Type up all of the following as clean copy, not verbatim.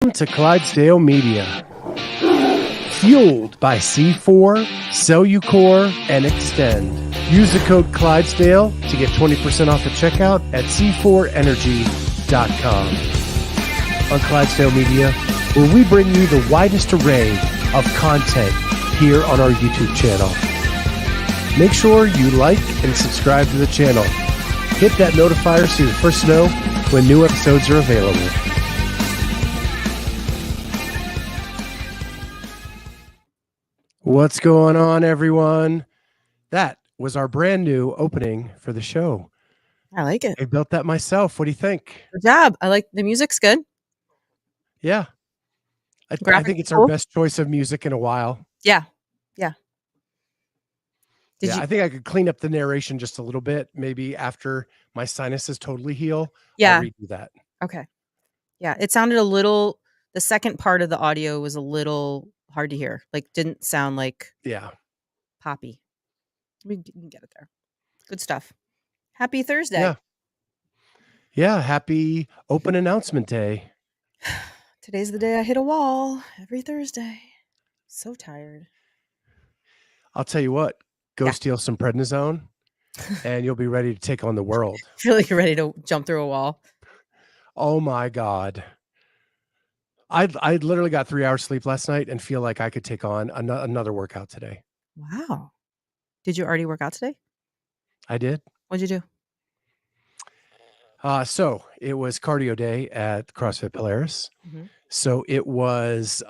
Welcome to Clydesdale Media. Fueled by C4, Cellucor, and Extend. Use the code Clydesdale to get 20% off at checkout at c4energy.com. On Clydesdale Media, where we bring you the widest array of content here on our YouTube channel. Make sure you like and subscribe to the channel. Hit that notifier so you're the first to know when new episodes are available. What's going on, everyone? That was our brand new opening for the show. I like it. I built that myself. What do you think? Good job. I like the music's good. Yeah. I think it's cool. our best choice of music in a while. Yeah. I think I could clean up the narration just a little bit. Maybe after my sinuses totally heal, I'll redo that. Okay. Yeah. It sounded a little, the second part of the audio was a little hard to hear. Like, didn't sound like poppy. We can get it there. Good stuff. Happy Thursday. Yeah. Happy open announcement day. Today's the day I hit a wall every Thursday. So tired. I'll tell you what, go steal some prednisone and you'll be ready to take on the world. Feel like you're ready to jump through a wall. Oh my God. I literally got 3 hours sleep last night and feel like I could take on another workout today. Wow. Did you already work out today? I did. What'd you do? So it was cardio day at CrossFit Polaris. Mm-hmm. So it was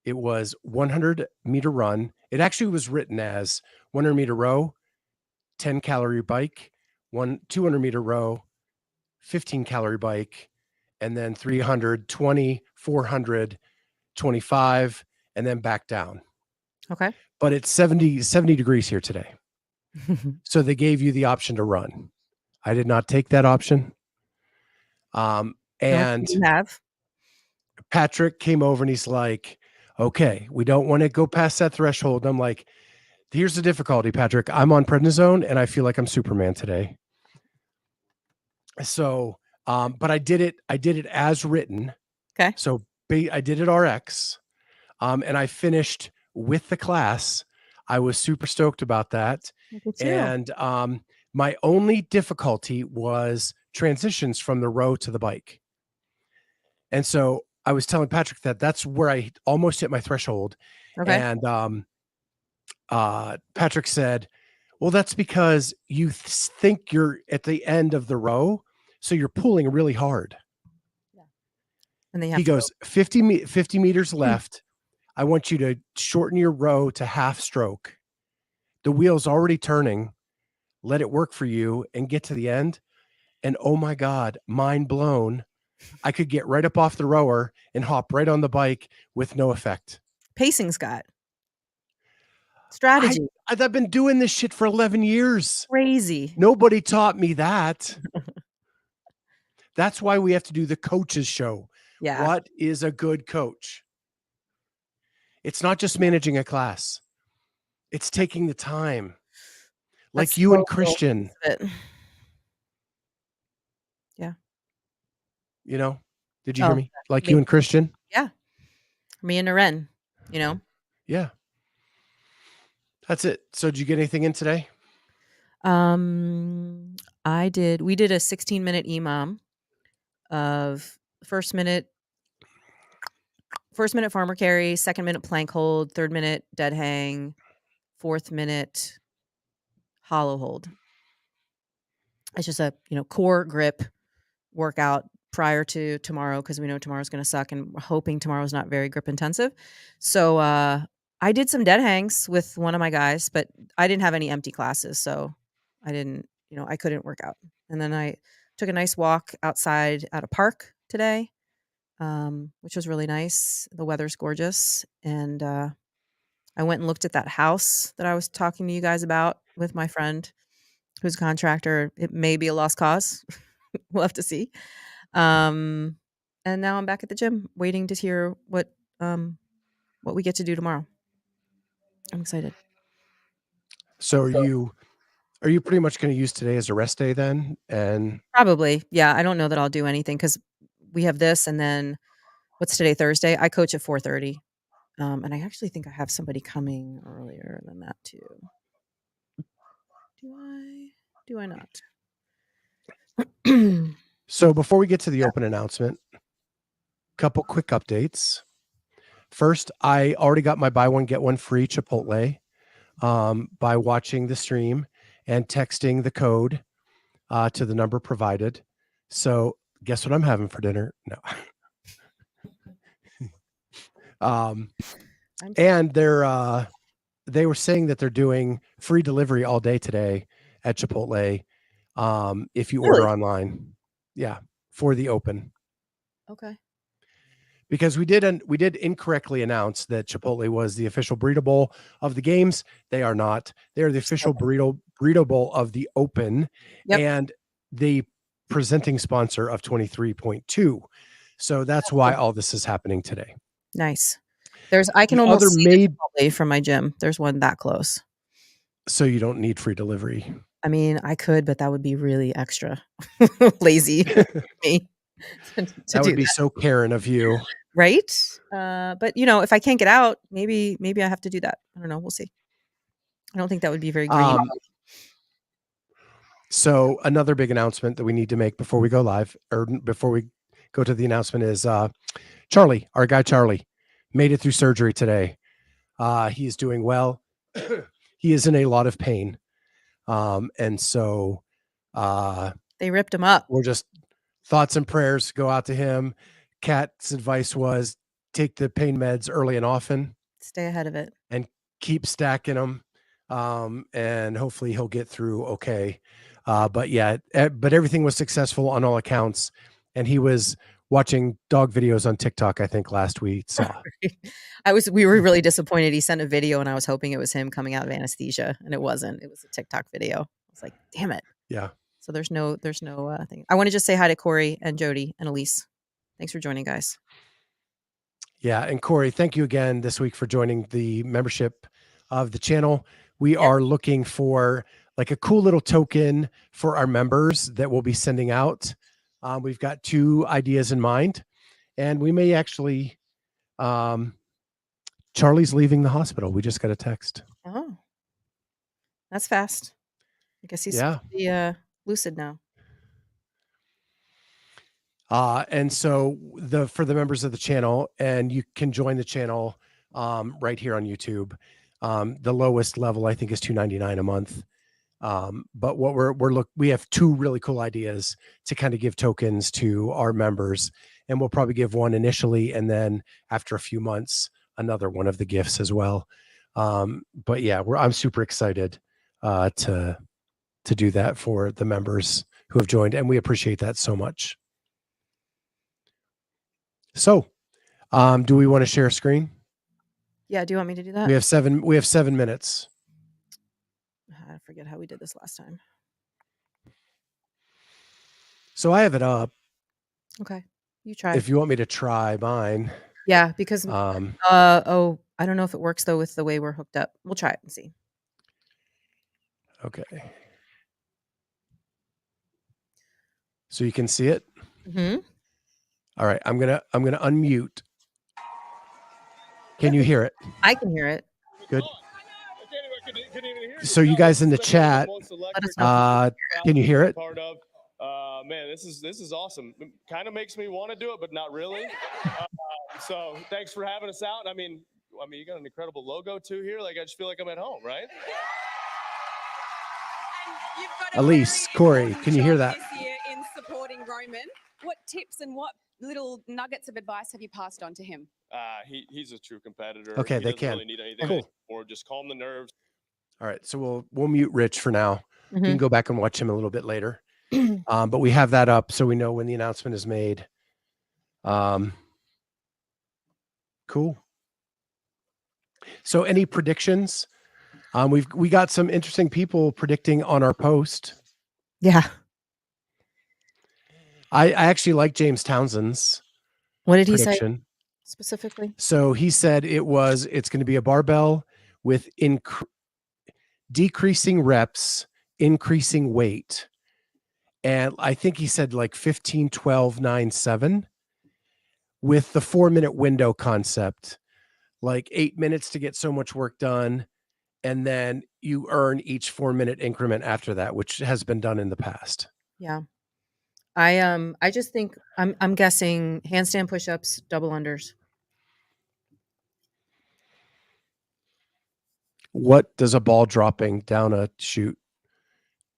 100-meter run. It actually was written as 100-meter row, 10-calorie bike, 200-meter row, 15-calorie bike, and then 300, 20, 400, 25, and then back down. Okay. But it's 70 degrees here today. So they gave you the option to run. I did not take that option. And you have? Patrick came over and he's like, okay, we don't want to go past that threshold. And I'm like, here's the difficulty, Patrick. I'm on prednisone and I feel like I'm Superman today. So, but I did it as written. Okay. So I did it RX, and I finished with the class. I was super stoked about that. And my only difficulty was transitions from the row to the bike. And so I was telling Patrick that that's where I almost hit my threshold. Okay. And Patrick said, well, that's because you think you're at the end of the row. So you're pulling really hard. Yeah. And he goes, 50 meters left. I want you to shorten your row to half stroke. The wheel's already turning. Let it work for you and get to the end. And oh my God, mind blown. I could get right up off the rower and hop right on the bike with no effect. Pacing, Scott. Strategy. I've been doing this shit for 11 years. Crazy. Nobody taught me that. That's why we have to do the coaches show. Yeah. What is a good coach? It's not just managing a class. It's taking the time. Like you and Christian. Yeah. You know, did you hear me? Like you and Christian? Yeah. Me and Naren, you know? Yeah. That's it. So did you get anything in today? I did. We did a 16-minute EMOM of first minute farmer carry, second minute plank hold, third minute dead hang, fourth minute hollow hold. It's just a, core grip workout prior to tomorrow, because we know tomorrow's going to suck and we're hoping tomorrow's not very grip intensive. So I did some dead hangs with one of my guys, but I didn't have any empty classes. So I didn't, I couldn't work out. And then I took a nice walk outside at a park today, which was really nice. The weather's gorgeous. And I went and looked at that house that I was talking to you guys about with my friend who's a contractor. It may be a lost cause. We'll have to see. And now I'm back at the gym waiting to hear what we get to do tomorrow. I'm excited. So are you pretty much going to use today as a rest day then? And probably, yeah. I don't know that I'll do anything because we have this, and then what's today, Thursday? I coach at 4:30. And I actually think I have somebody coming earlier than that too. Do I not? So before we get to the open announcement, couple quick updates. First, I already got my buy one, get one free Chipotle by watching the stream and texting the code to the number provided. So guess what I'm having for dinner? No. And they were saying that they're doing free delivery all day today at Chipotle if you order online. Yeah, for the open. Okay. Because we did incorrectly announce that Chipotle was the official burrito bowl of the games. They are not. They are the official burrito bowl of the open and the presenting sponsor of 23.2. So that's why all this is happening today. Nice. I can almost see the Chipotle from my gym. There's one that close. So you don't need free delivery. I mean, I could, but that would be really extra lazy for me. That would be so Karen of you. Right? But if I can't get out, maybe I have to do that. I don't know. We'll see. I don't think that would be very green. So another big announcement that we need to make before we go live or before we go to the announcement is Charlie, our guy Charlie, made it through surgery today. He is doing well. He is in a lot of pain. And so they ripped him up. We're just thoughts and prayers go out to him. Kat's advice was take the pain meds early and often. Stay ahead of it. And keep stacking them. And hopefully he'll get through okay. But everything was successful on all accounts. And he was watching dog videos on TikTok, I think last week. We were really disappointed. He sent a video and I was hoping it was him coming out of anesthesia, and it wasn't. It was a TikTok video. I was like, damn it. Yeah. So there's no thing. I want to just say hi to Corey and Jody and Elise. Thanks for joining, guys. Yeah. And Corey, thank you again this week for joining the membership of the channel. We are looking for like a cool little token for our members that we'll be sending out. We've got 2 ideas in mind, and we may actually, Charlie's leaving the hospital. We just got a text. Oh, that's fast. I guess he's lucid now. And so for the members of the channel, and you can join the channel right here on YouTube. The lowest level I think is $2.99 a month. But what we have 2 really cool ideas to kind of give tokens to our members, and we'll probably give one initially, and then after a few months, another one of the gifts as well. But yeah, I'm super excited to do that for the members who have joined, and we appreciate that so much. So, do we want to share a screen? Yeah. Do you want me to do that? We have 7 minutes. I forget how we did this last time. So I have it up. Okay. You try. If you want me to try mine. Yeah, because I don't know if it works though with the way we're hooked up. We'll try it and see. Okay. So you can see it? Mm-hmm. All right. I'm gonna unmute. Can you hear it? I can hear it. Good. So you guys in the chat, can you hear it? Man, this is awesome. It kind of makes me want to do it, but not really. So thanks for having us out. I mean, you got an incredible logo too here. Like, I just feel like I'm at home, right? Elise, Corey, can you hear that? This year in supporting Roman, what tips and what little nuggets of advice have you passed on to him? He's a true competitor. Okay, he they doesn't can. really need anything Cool. or just calm the nerves. All right, so we'll mute Rich for now. Mm-hmm. You can go back and watch him a little bit later. But we have that up so we know when the announcement is made. Cool. So any predictions? We got some interesting people predicting on our post. Yeah. I actually like James Townsend's. What did he prediction. say specifically? So he said it's going to be a barbell with decreasing reps, increasing weight. And I think he said like 15, 12, 9, 7. with the 4-minute window concept, like 8 minutes to get so much work done. And then you earn each 4-minute increment after that, which has been done in the past. Yeah. I just think I'm guessing handstand push-ups, double unders. What does a ball dropping down a chute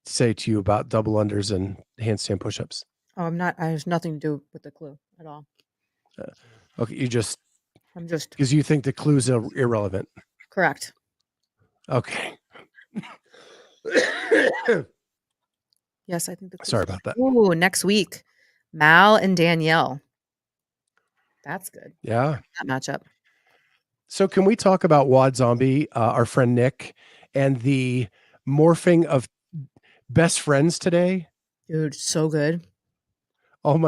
say to you about double unders and handstand push-ups? Oh, I have nothing to do with the clue at all. Okay, I'm just because you think the clues are irrelevant. correct. Okay. Yes, I think the clues. Sorry about that. Ooh, next week, Mal and Danielle. That's good. Yeah. That matchup. So can we talk about Wad Zombie, our friend Nick, and the morphing of best friends today? Dude, so good. Oh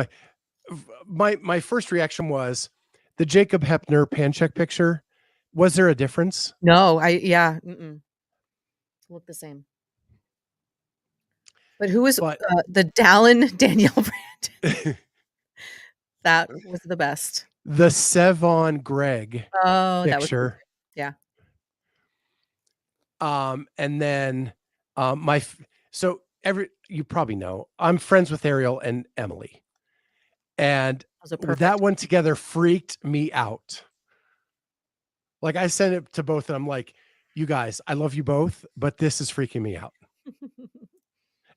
my first reaction was the Jacob Hepner pan check picture. Was there a difference? No, look the same. But who was the Dallin Danielle brand? That was the best. The Sevon Greg picture. Yeah. And then you probably know I'm friends with Ariel and Emily. And that one together freaked me out. Like I sent it to both and I'm like, you guys, I love you both, but this is freaking me out.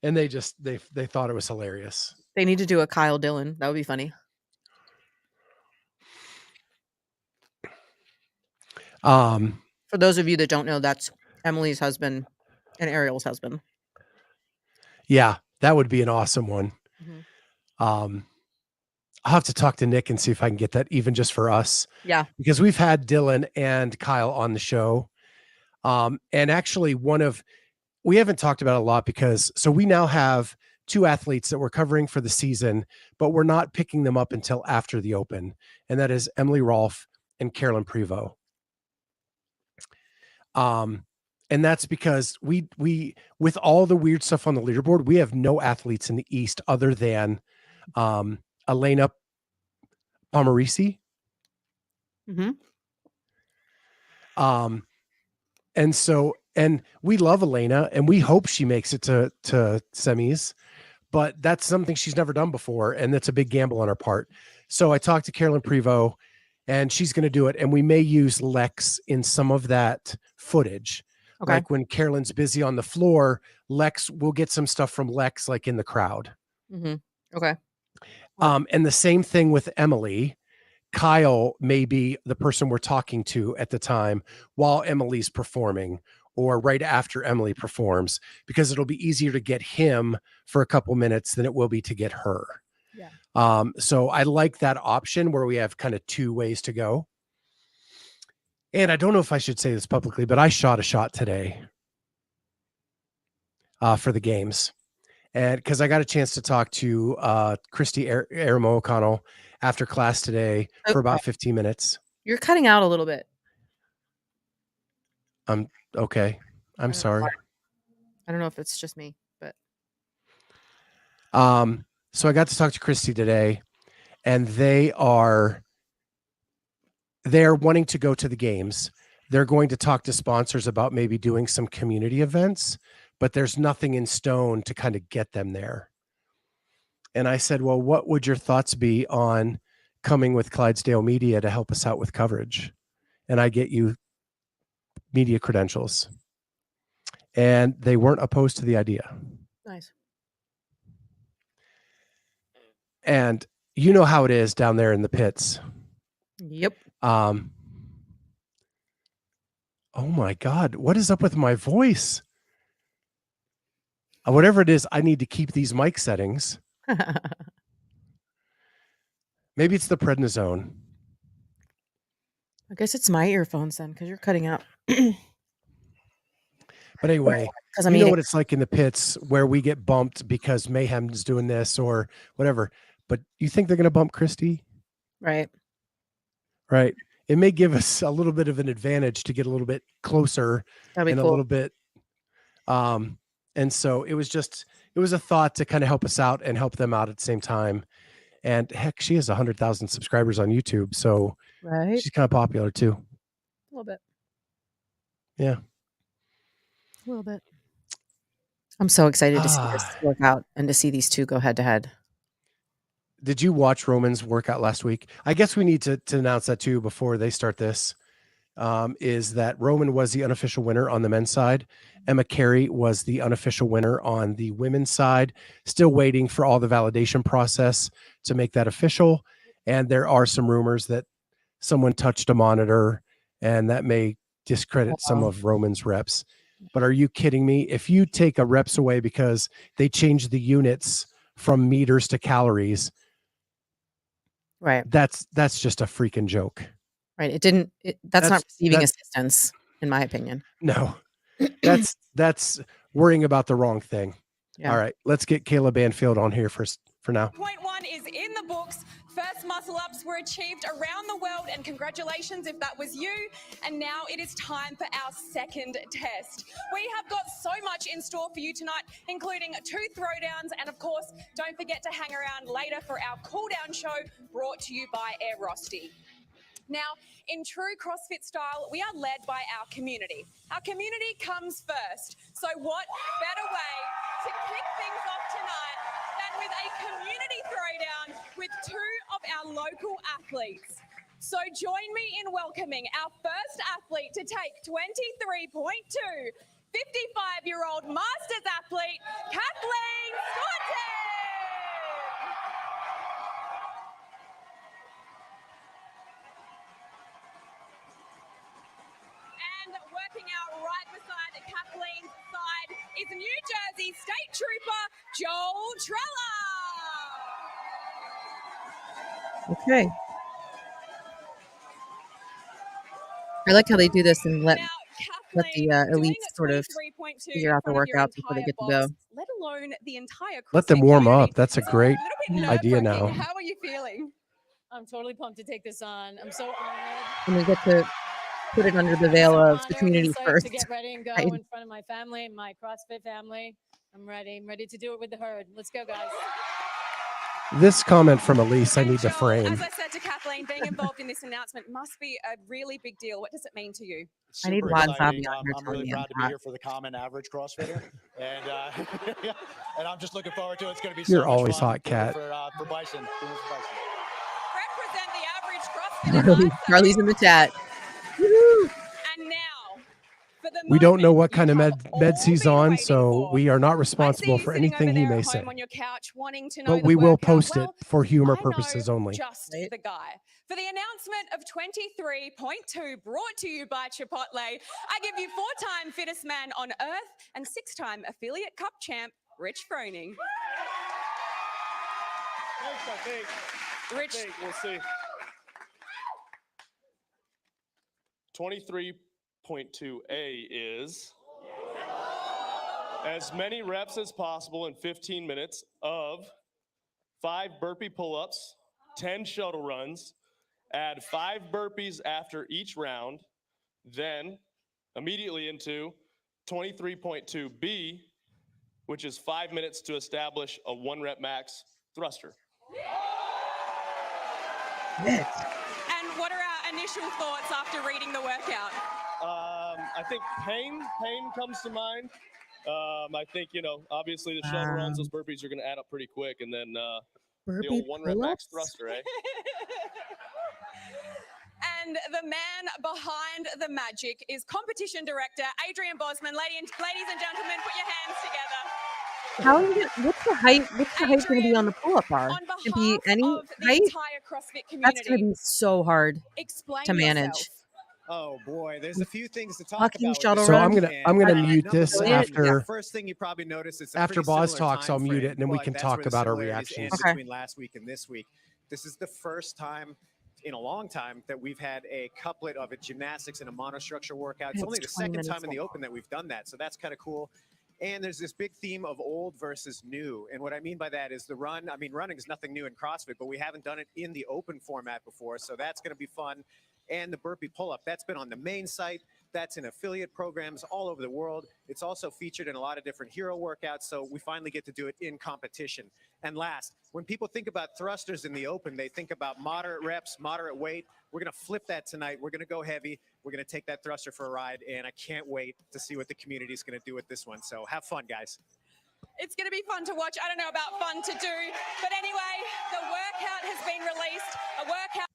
And they thought it was hilarious. They need to do a Kyle Dillon. That would be funny. For those of you that don't know, that's Emily's husband and Ariel's husband. Yeah, that would be an awesome one. Mm-hmm. I'll have to talk to Nick and see if I can get that even just for us. Yeah. Because we've had Dylan and Kyle on the show. And actually we haven't talked about it a lot because we now have 2 athletes that we're covering for the season, but we're not picking them up until after the Open. And that is Emily Rolfe and Carolyn Prevost. And that's because we with all the weird stuff on the leaderboard, we have no athletes in the East other than Elena Pomarisi. Mm-hmm. And we love Elena and we hope she makes it to semis, but that's something she's never done before. And that's a big gamble on her part. So I talked to Carolyn Prevost and she's going to do it. And we may use Lex in some of that footage. Okay. Like when Carolyn's busy on the floor, we'll get some stuff from Lex, like in the crowd. Mm-hmm. Okay. And the same thing with Emily. Kyle may be the person we're talking to at the time while Emily's performing or right after Emily performs, because it'll be easier to get him for a couple minutes than it will be to get her. Yeah. So I like that option where we have kind of 2 ways to go. And I don't know if I should say this publicly, but I shot a shot today for the games. And because I got a chance to talk to Christy Aramo O'Connell after class today for about 15 minutes. You're cutting out a little bit. Okay. I'm sorry. I don't know if it's just me, but. So I got to talk to Christy today and they're wanting to go to the games. They're going to talk to sponsors about maybe doing some community events, but there's nothing in stone to kind of get them there. And I said, well, what would your thoughts be on coming with Clydesdale Media to help us out with coverage? And I get you media credentials. And they weren't opposed to the idea. Nice. And you know how it is down there in the pits. Yep. Oh my God, what is up with my voice? Whatever it is, I need to keep these mic settings. Maybe it's the prednisone. I guess it's my earphones then, because you're cutting out. But anyway, you know what it's like in the pits where we get bumped because Mayhem's doing this or whatever. But you think they're going to bump Christy? Right. Right. It may give us a little bit of an advantage to get a little bit closer and cool. A little bit. And so it was a thought to kind of help us out and help them out at the same time. And heck, she has 100,000 subscribers on YouTube. So Right. she's kind of popular too. A little bit. Yeah. A little bit. I'm so excited to see this workout and to see these two go head to head. Did you watch Roman's workout last week? I guess we need to announce that too before they start this. Is that Roman was the unofficial winner on the men's side. Emma Carey was the unofficial winner on the women's side. Still waiting for all the validation process to make that official. And there are some rumors that someone touched a monitor and that may discredit some of Roman's reps. But are you kidding me? If you take a reps away because they changed the units from meters to calories, right? That's just a freaking joke. Right. That's not receiving assistance, in my opinion. No, that's worrying about the wrong thing. Yeah. All right, let's get Kayla Banfield on here for now. Point 1 is in the books. First muscle ups were achieved around the world, and congratulations if that was you. And now it is time for our second test. We have got so much in store for you tonight, including 2 throwdowns, and of course, don't forget to hang around later for our cool down show brought to you by Air Rosti. Now, in true CrossFit style, we are led by our community. Our community comes first. So what better way to kick things off tonight than with a community throwdown with 2 of our local athletes. So join me in welcoming our first athlete to take 23.2, 55-year-old Masters athlete, Kathleen Scotty. Working out right beside Kathleen's side is New Jersey State Trooper Joel Trella. Okay. I like how they do this and let the elites sort of figure out the workout before they get to go. Let alone the entire let them warm up. That's a great idea now. How are you feeling? I'm totally pumped to take this on. I'm so honored. And we get to put it under the veil of the community first. To get ready and go in front of my family, my CrossFit family. I'm ready. I'm ready to do it with the herd. Let's go, guys. This comment from Elise, I need to frame. As I said to Kathleen, being involved in this announcement must be a really big deal. What does it mean to you? I need Juan Sabi on here. I'm really proud to be here for the common average CrossFitter, and and I'm just looking forward to it. It's going to be so You're much always fun hot, Kat. For Bison. Represent the average CrossFitter. Charlie's in the chat. And now, for the we don't know what kind of meds he's on, so we are not responsible for anything he may say. On your couch, wanting to know but we will post it for humor purposes only. Just the guy. For the announcement of 23.2 brought to you by Chipotle, I give you 4-time fittest man on earth and 6-time affiliate cup champ, Rich Froning. Rich, we'll see. 23.2A is as many reps as possible in 15 minutes of 5 burpee pull-ups, 10 shuttle runs, add 5 burpees after each round, then immediately into 23.2B, which is 5 minutes to establish a 1-rep max thruster. And what are our initial thoughts after reading the workout? I think pain comes to mind. I think, obviously the shuttle runs, those burpees are going to add up pretty quick, and then the old 1-rep max thruster, eh? And the man behind the magic is competition director Adrian Bosman. Ladies and gentlemen, put your hands together. How are you what's the height going to be on the pull-up bar? Can be any height? That's going to be so hard to manage. Oh boy, there's a few things to talk about. So I'm gonna mute this after. First thing you probably notice is after Boz talks, I'll mute it, and then we can talk about our reactions between last week and this week. This is the first time in a long time that we've had a couplet of a gymnastics and a monostructure workout. It's only the second time in the Open that we've done that, so that's kind of cool. And there's this big theme of old versus new. And what I mean by that is the run. I mean, running is nothing new in CrossFit, but we haven't done it in the open format before, so that's going to be fun. and the burpee pull-up. That's been on the main site. That's in affiliate programs all over the world. It's also featured in a lot of different hero workouts, so we finally get to do it in competition. And last, when people think about thrusters in the open, they think about moderate reps, moderate weight. We're going to flip that tonight. We're going to go heavy. We're going to take that thruster for a ride, and I can't wait to see what the community is going to do with this one. So have fun, guys. It's going to be fun to watch. I don't know about fun to do, but anyway, the workout has been released. A workout.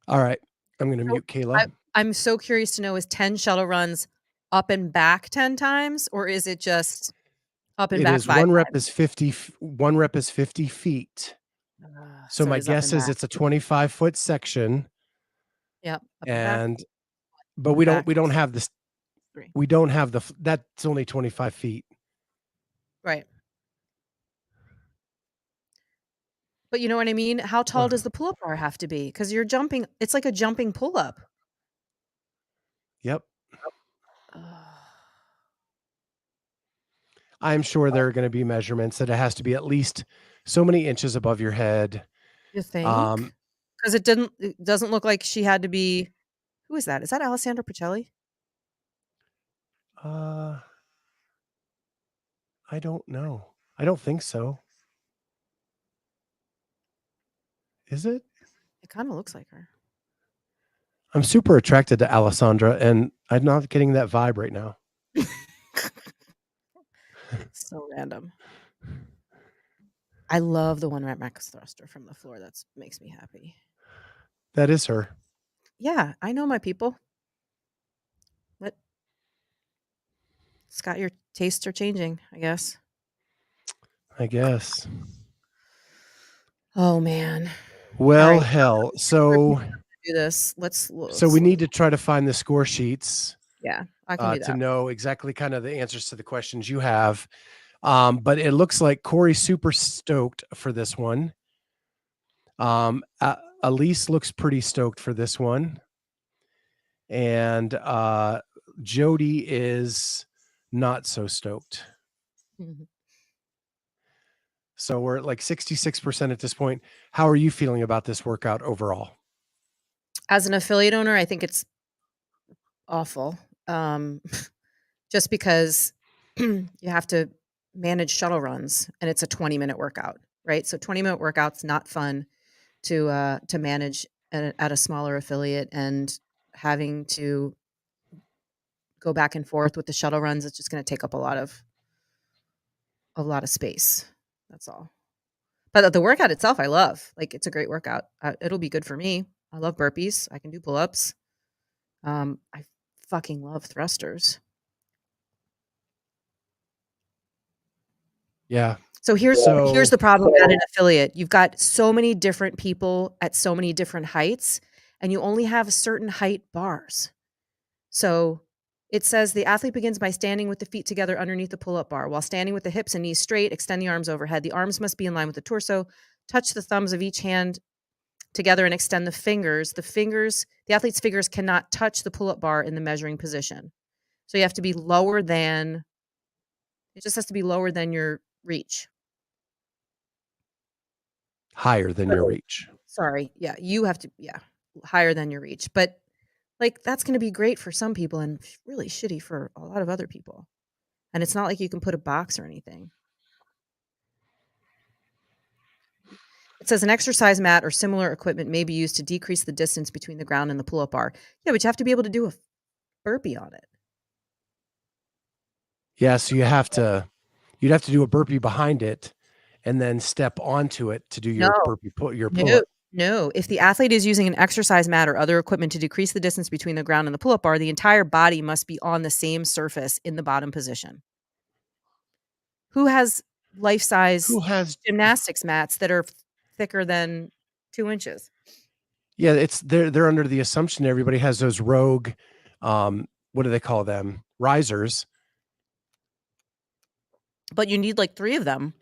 All right. I'm going to mute Kayla. I'm so curious to know, is 10 shuttle runs up and back 10 times, or is it just up and It back is 5 one rep times? is 50. One rep is 50 feet. So my it is up guess and is back. it's a 25-foot section. Yep. Up and back. And but we back don't is have this. 3. We don't have the. That's only 25 feet. Right. But you know what I mean? How tall does the pull-up bar have to be? Because you're jumping. It's like a jumping pull-up. Yep. I'm sure there are going to be measurements that it has to be at least so many inches above your head. You think? Because it doesn't look like she had to be. Who is that? Is that Alessandra Pacelli? I don't know. I don't think so. Is it? It kind of looks like her. I'm super attracted to Alessandra, and I'm not getting that vibe right now. So random. I love the 1 rep max thruster from the floor. That makes me happy. That is her. Yeah, I know my people. But Scott, your tastes are changing, I guess. I guess. Oh man. Well, right. hell. So Do this. Let's we need to try to find the score sheets. Yeah, I can do that. To know exactly kind of the answers to the questions you have. But it looks like Corey's super stoked for this one. Elise looks pretty stoked for this one. And Jody is not so stoked. Mhm. So we're at like 66% at this point. How are you feeling about this workout overall? As an affiliate owner, I think it's awful. Just because you have to manage shuttle runs and it's a 20-minute workout, right? So 20-minute workout's not fun to manage at a smaller affiliate, and having to go back and forth with the shuttle runs, it's just going to take up a lot of space. That's all. But the workout itself, I love. Like, it's a great workout. It'll be good for me. I love burpees. I can do pull-ups. I fucking love thrusters. Yeah. So here's the problem at an affiliate. You've got so many different people at so many different heights, and you only have certain height bars. So it says the athlete begins by standing with the feet together underneath the pull-up bar. While standing with the hips and knees straight, extend the arms overhead. The arms must be in line with the torso. Touch the thumbs of each hand together and extend the fingers. The athlete's fingers cannot touch the pull-up bar in the measuring position. So you have to be lower than, it just has to be lower than your reach. Higher than your reach. Sorry. Yeah. You have to, higher than your reach. But like, that's going to be great for some people and really shitty for a lot of other people. And it's not like you can put a box or anything. It says an exercise mat or similar equipment may be used to decrease the distance between the ground and the pull-up bar. Yeah, but you have to be able to do a burpee on it. Yeah, so you'd have to do a burpee behind it and then step onto it to do your burpee pull-up. No. If the athlete is using an exercise mat or other equipment to decrease the distance between the ground and the pull-up bar, the entire body must be on the same surface in the bottom position. Who has life-size gymnastics mats that are thicker than 2 inches? Yeah, they're under the assumption everybody has those rogue, what do they call them? Risers. But you need like 3 of them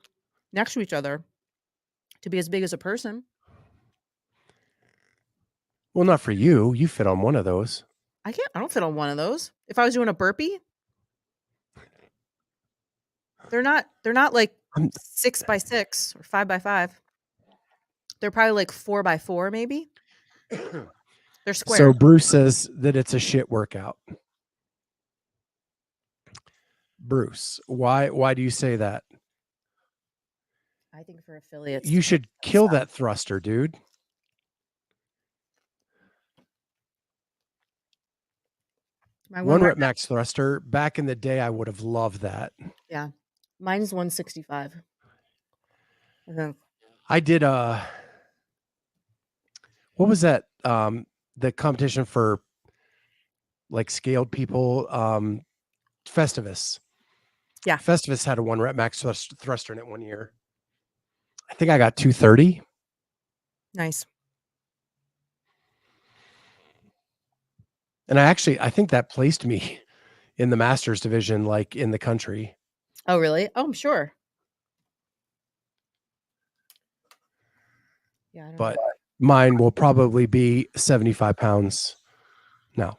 next to each other to be as big as a person. Well, not for you. You fit on one of those. I don't fit on one of those. If I was doing a burpee, they're not like 6 by 6 or 5 by 5. They're probably like 4 by 4, maybe. They're square. So Bruce says that it's a shit workout. Bruce, why do you say that? I think for affiliates, You should kill that thruster, dude. my One rep max thruster. Back in the day, I would have loved that. Yeah, mine's 165. I think. I did what was that? The competition for like scaled people, Festivus. Yeah. Festivus had a 1 rep max thruster in it one year. I think I got 230. Nice. And I think that placed me in the masters division, like in the country. Oh, really? Oh, I'm sure. Yeah, I don't But know. mine will probably be 75 pounds now.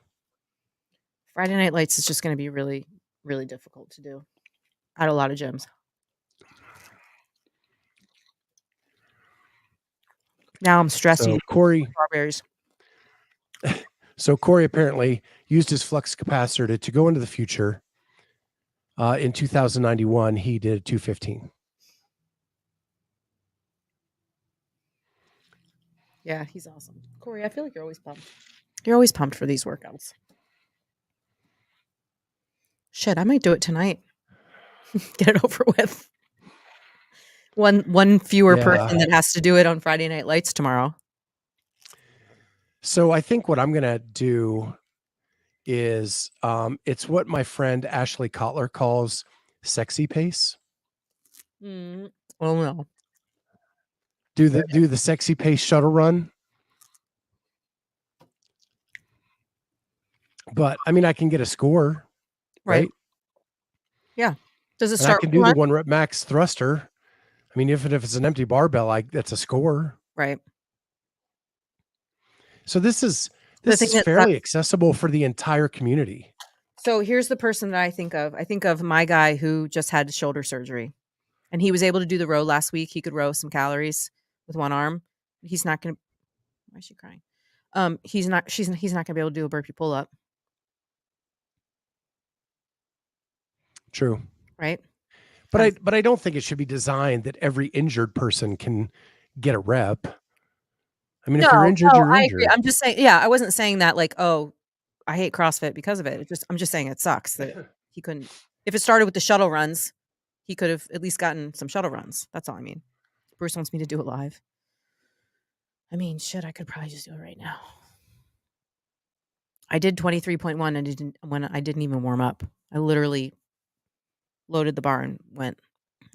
Friday Night Lights is just going to be really, really difficult to do at a lot of gyms. Now I'm stressing. So Corey, Strawberries. so Corey apparently used his flux capacitor to go into the future. In 2091, he did 215. Yeah, he's awesome. Corey, I feel like you're always pumped. You're always pumped for these workouts. Shit, I might do it tonight. Get it over with. One fewer person that has to do it on Friday Night Lights tomorrow. So I think what I'm gonna do is it's what my friend Ashley Kotler calls sexy pace. Oh no. Do the sexy pace shuttle run. But I mean, I can get a score, right? Yeah. Does it And I start? can do the 1 rep max thruster. I mean, if it's an empty barbell, that's a score. Right. So this is fairly accessible for the entire community. So here's the person that I think of. I think of my guy who just had shoulder surgery, and he was able to do the row last week. He could row some calories with one arm. He's not going to. Why is she crying? He's not going to be able to do a burpee pull up. True. Right. But I don't think it should be designed that every injured person can get a rep. I mean, if you're injured, you're I injured. agree. I'm just saying, yeah, I wasn't saying that like, oh, I hate CrossFit because of it. I'm just saying it sucks that he couldn't. If it started with the shuttle runs, he could have at least gotten some shuttle runs. That's all I mean. Bruce wants me to do it live. I mean, shit, I could probably just do it right now. I did 23.1 and I didn't even warm up. I literally loaded the bar and went.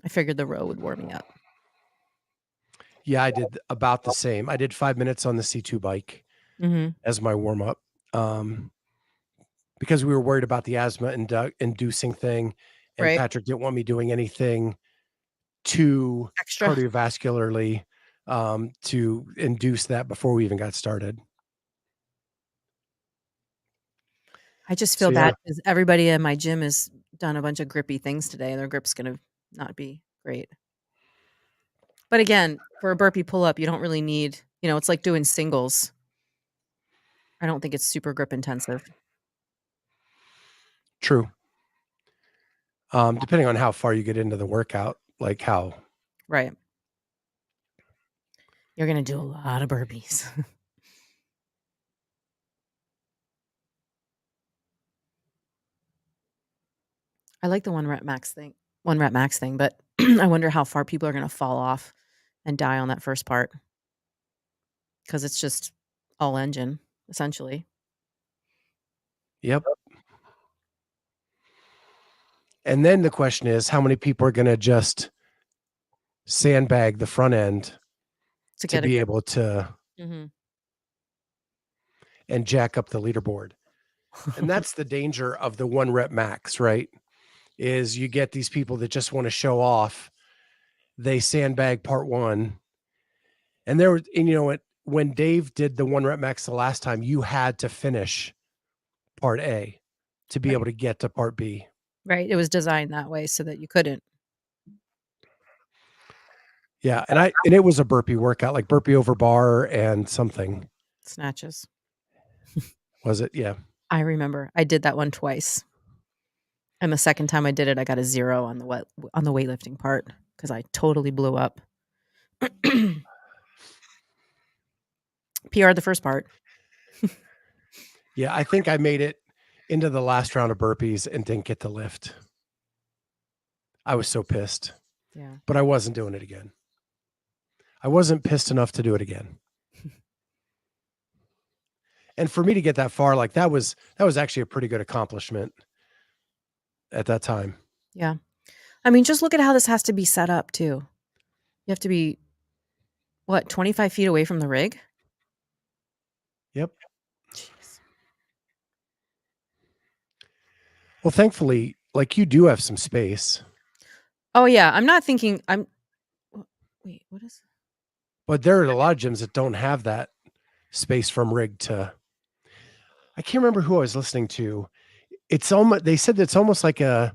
I figured the row would warm me up. Yeah, I did about the same. I did 5 minutes on the C2 bike as my warm up, because we were worried about the asthma inducing thing, and Patrick didn't want me doing anything too extra cardiovascularly to induce that before we even got started. I just feel bad because everybody in my gym has done a bunch of grippy things today, and their grip's going to not be great. But again, for a burpee pull-up, you don't really need, it's like doing singles. I don't think it's super grip intensive. True. Depending on how far you get into the workout, like how. Right. You're going to do a lot of burpees. I like the 1 rep max thing, but I wonder how far people are going to fall off and die on that first part. Because it's just all engine, essentially. Yep. And then the question is, how many people are going to just sandbag the front end to be able to and jack up the leaderboard? And that's the danger of the 1 rep max, right? Is you get these people that just want to show off. They sandbag part 1. And when Dave did the 1 rep max the last time, you had to finish part A to be able to get to part B. Right. It was designed that way so that you couldn't. Yeah. And it was a burpee workout, like burpee over bar and something. Snatches. Was it? Yeah. I remember I did that one twice. And the second time I did it, I got a 0 on the weightlifting part because I totally blew up. PR the first part. Yeah, I think I made it into the last round of burpees and didn't get the lift. I was so pissed. Yeah. But I wasn't doing it again. I wasn't pissed enough to do it again. And for me to get that far, like that was actually a pretty good accomplishment at that time. Yeah. I mean, just look at how this has to be set up too. You have to be, 25 feet away from the rig? Yep. Jeez. Well, thankfully, like you do have some space. Oh yeah, I'm not thinking wait, what is? But there are a lot of gyms that don't have that space from rig to. I can't remember who I was listening to. It's almost, they said it's almost like I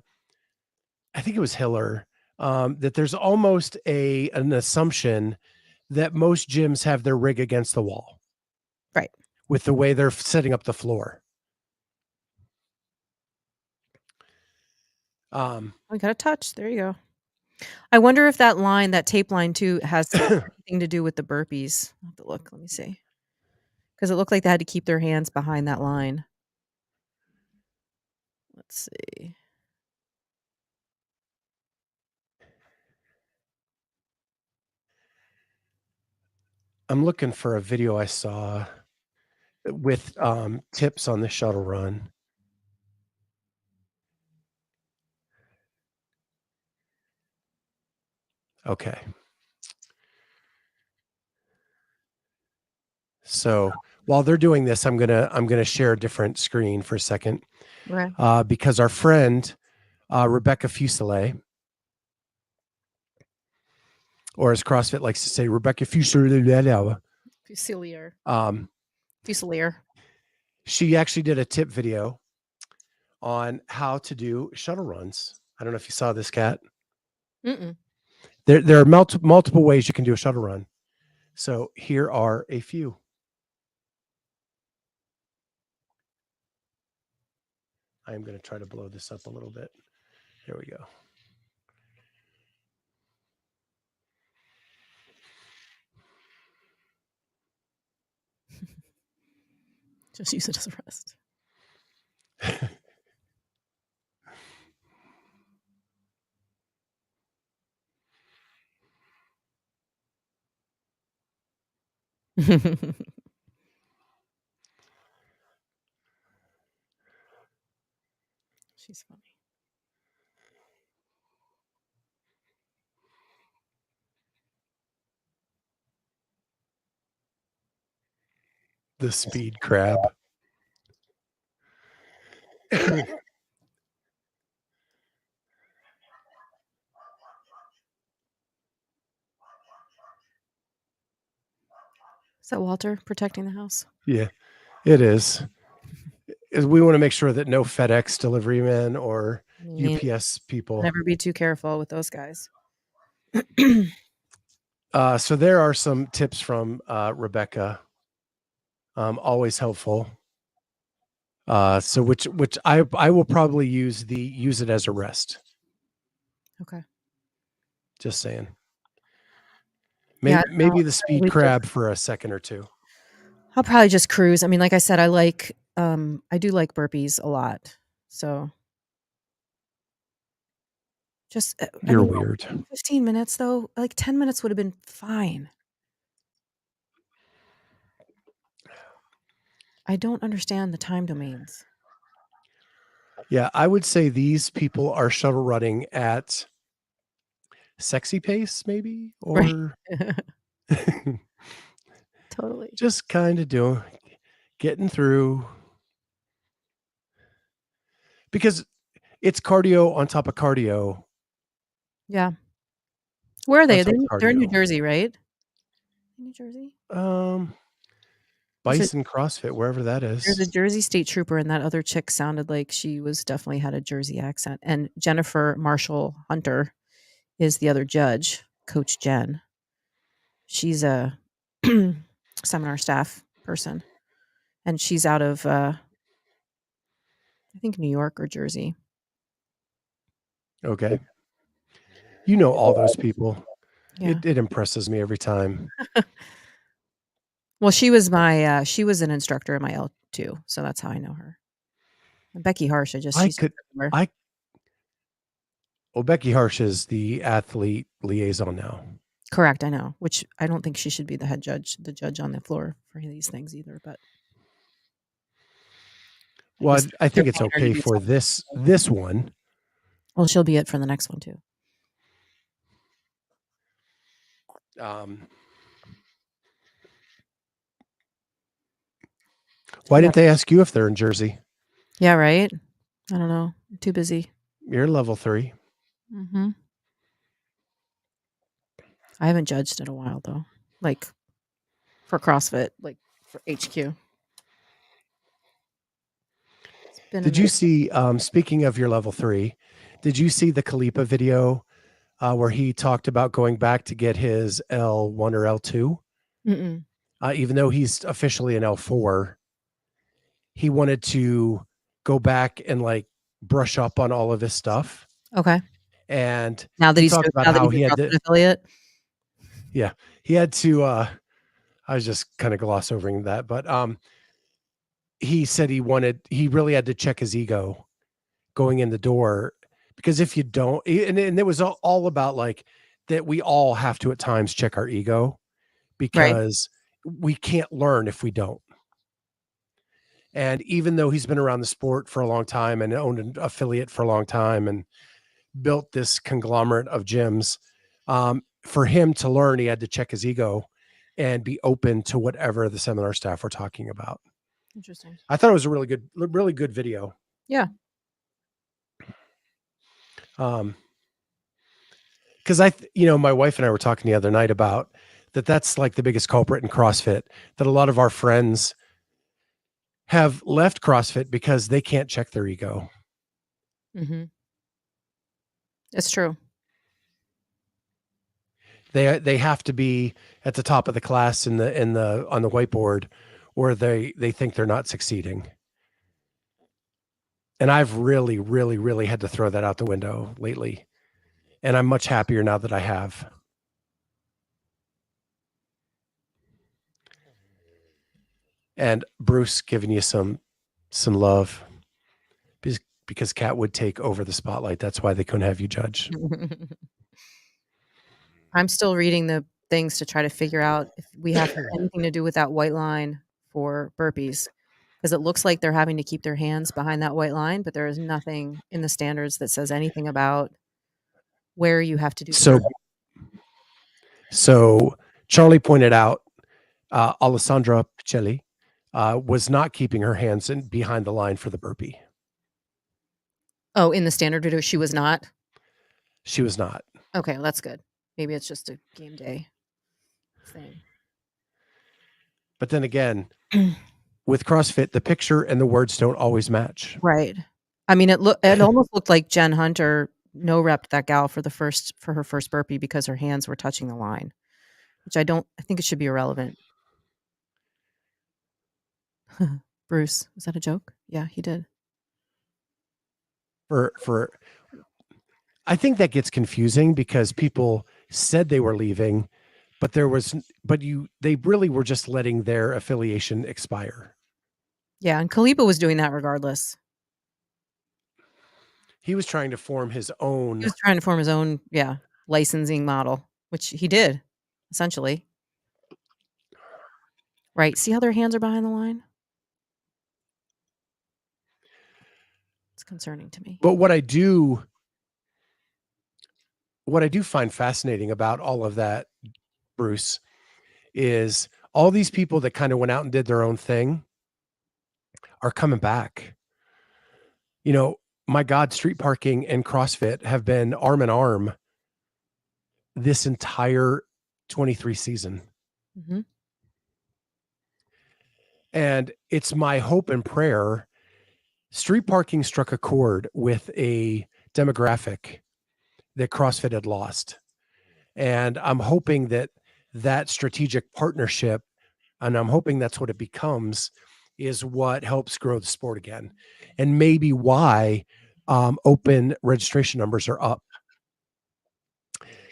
think it was Hiller, that there's almost an assumption that most gyms have their rig against the wall. Right. With the way they're setting up the floor. We got a touch. There you go. I wonder if that line, that tape line too, has anything to do with the burpees. I'll have to look. Let me see. Because it looked like they had to keep their hands behind that line. Let's see. I'm looking for a video I saw with tips on the shuttle run. Okay. So while they're doing this, I'm gonna share a different screen for a second, because our friend Rebecca Fuselier, or as CrossFit likes to say, Rebecca Fuselier. Fuselier. She actually did a tip video on how to do shuttle runs. I don't know if you saw this, Kat. Mm-mm. There are multiple ways you can do a shuttle run. So here are a few. I am going to try to blow this up a little bit. There we go. Just use it as a rest. She's funny. The speed crab. Is that Walter protecting the house? Yeah, it is. We want to make sure that no FedEx delivery men or UPS people. Never be too careful with those guys. So there are some tips from Rebecca. Always helpful. So which I will probably use it as a rest. Okay. Just saying. Maybe the speed crab for a second or two. I'll probably just cruise. I mean, like I said, I do like burpees a lot. So just You're weird. 15 minutes though, like 10 minutes would have been fine. I don't understand the time domains. Yeah, I would say these people are shuttle running at sexy pace, maybe, or Totally. just kind of getting through, because it's cardio on top of cardio. Yeah. Where are they? They're in New Jersey, right? New Jersey? Bison CrossFit, wherever that is. There's a Jersey state trooper, and that other chick sounded like she was definitely had a Jersey accent. And Jennifer Marshall Hunter is the other judge, Coach Jen. She's a seminar staff person. and she's out of I think New York or Jersey. Okay. You know all those people. Yeah. It impresses me every time. Well, she was my she was an instructor in my L2, so that's how I know her. And Becky Harsh, Well, Becky Harsh is the athlete liaison now. correct, I know, which I don't think she should be the judge on the floor for these things either, but Well, I they're think it's paying her to okay do for something. this one. Well, she'll be it for the next one too. Why didn't they ask you if they're in Jersey? Yeah, right? I don't know. I'm too busy. You're level 3. Mhm. I haven't judged in a while though. Like for CrossFit, like for HQ. It's been a Did you minute. see, speaking of your level 3, did you see the Kalipa video where he talked about going back to get his L1 or L2? Mm-mm. Even though he's officially an L4, he wanted to go back and like brush up on all of his stuff. Okay. And Now that he he's talked about now that how he's he a had CrossFit to, affiliate. yeah, he had to, I was just kind of gloss overing that, but he said he really had to check his ego going in the door, because if you don't, and it was all about like that, we all have to at times check our ego, Right. because we can't learn if we don't. And even though he's been around the sport for a long time and owned an affiliate for a long time and built this conglomerate of gyms, for him to learn, he had to check his ego and be open to whatever the seminar staff were talking about. Interesting. I thought it was a really good video. Yeah. Because my wife and I were talking the other night about that's like the biggest culprit in CrossFit, that a lot of our friends have left CrossFit because they can't check their ego. Mm-hmm. It's true. They have to be at the top of the class on the whiteboard, or they think they're not succeeding. And I've really, really, really had to throw that out the window lately. And I'm much happier now that I have. And Bruce giving you some love, because Kat would take over the spotlight. That's why they couldn't have you judge. I'm still reading the things to try to figure out if we have anything to do with that white line for burpees, because it looks like they're having to keep their hands behind that white line, but there is nothing in the standards that says anything about where you have to do. So Charlie pointed out, Alessandra Picelli was not keeping her hands behind the line for the burpee. Oh, in the standard video, she was not? She was not. Okay, well, that's good. Maybe it's just a game day thing. But then again, with CrossFit, the picture and the words don't always match. Right. I mean, it almost looked like Jen Hunter no-repped that gal for her first burpee because her hands were touching the line, which I think it should be irrelevant. Bruce, is that a joke? Yeah, he did. I think that gets confusing because people said they were leaving, but they really were just letting their affiliation expire. Yeah, and Kalipa was doing that regardless. He was trying to form his own. He was trying to form his own, licensing model, which he did, essentially. Right. See how their hands are behind the line? It's concerning to me. But what I do find fascinating about all of that, Bruce, is all these people that kind of went out and did their own thing are coming back. My God, street parking and CrossFit have been arm in arm this entire 23 season. Mm-hmm. And it's my hope and prayer. Street parking struck a chord with a demographic that CrossFit had lost. And I'm hoping that strategic partnership, and I'm hoping that's what it becomes, is what helps grow the sport again, and maybe why open registration numbers are up,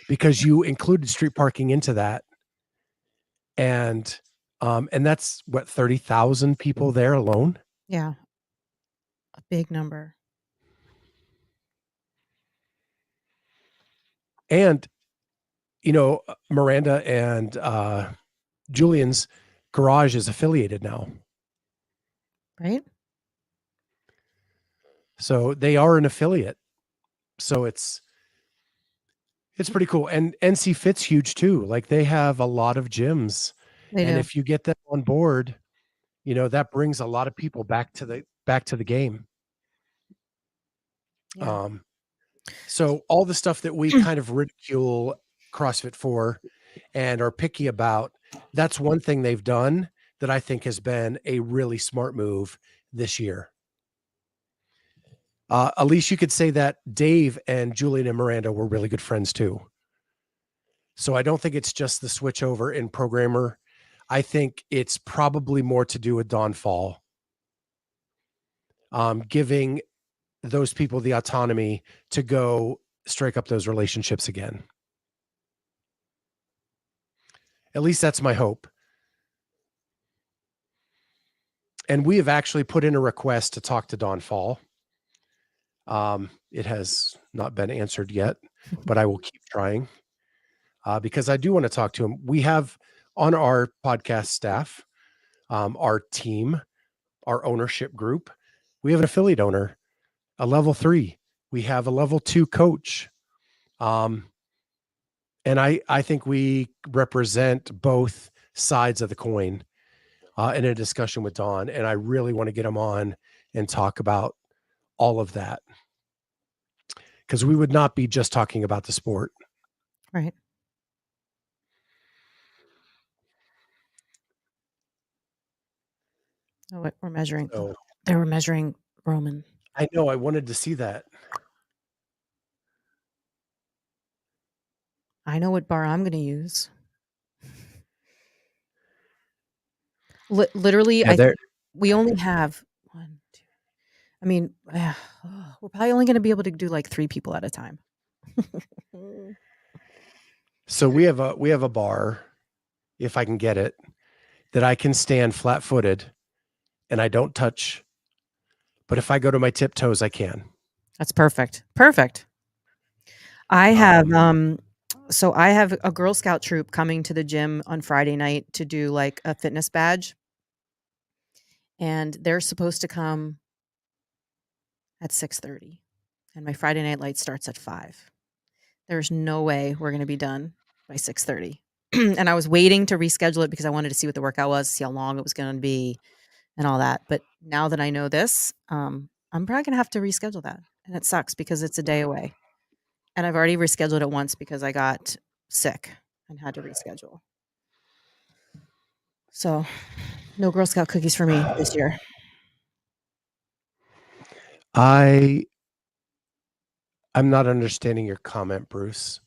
because you included street parking into that, and that's what, 30,000 people there alone. Yeah. A big number. And Miranda and Julian's garage is affiliated now, Right? so they are an affiliate. So it's pretty cool. And NC Fit's huge too. Like, they have a lot of gyms, They and do. if you get them on board, that brings a lot of people back to the game. Yeah. So all the stuff that we kind of ridicule CrossFit for and are picky about, that's one thing they've done that I think has been a really smart move this year. Elise, you could say that Dave and Julian and Miranda were really good friends too. So I don't think it's just the switch over in programmer. I think it's probably more to do with Don Fall, giving those people the autonomy to go strike up those relationships again. At least that's my hope. And we have actually put in a request to talk to Don Fall. It has not been answered yet, but I will keep trying, because I do want to talk to him. We have on our podcast staff, our team, our ownership group, we have an affiliate owner, a level 3. We have a level 2 coach. And I think we represent both sides of the coin in a discussion with Don. And I really want to get him on and talk about all of that, because we would not be just talking about the sport. Right. Oh, wait, we're measuring. So They were measuring Roman. I know, I wanted to see that. I know what bar I'm going to use. Literally, Yeah, we only have 1, 2. I mean, we're probably only going to be able to do like 3 people at a time. So we have a bar, if I can get it, that I can stand flat-footed and I don't touch. But if I go to my tiptoes, I can. That's perfect. Perfect. I have so I have a Girl Scout troop coming to the gym on Friday night to do like a fitness badge. And they're supposed to come at 6:30. And my Friday night light starts at 5. There's no way we're going to be done by 6:30. And I was waiting to reschedule it because I wanted to see what the workout was, see how long it was going to be and all that. But now that I know this, I'm probably going to have to reschedule that. And it sucks because it's a day away. And I've already rescheduled it once because I got sick and had to reschedule. So no Girl Scout cookies for me this year. I'm not understanding your comment, Bruce.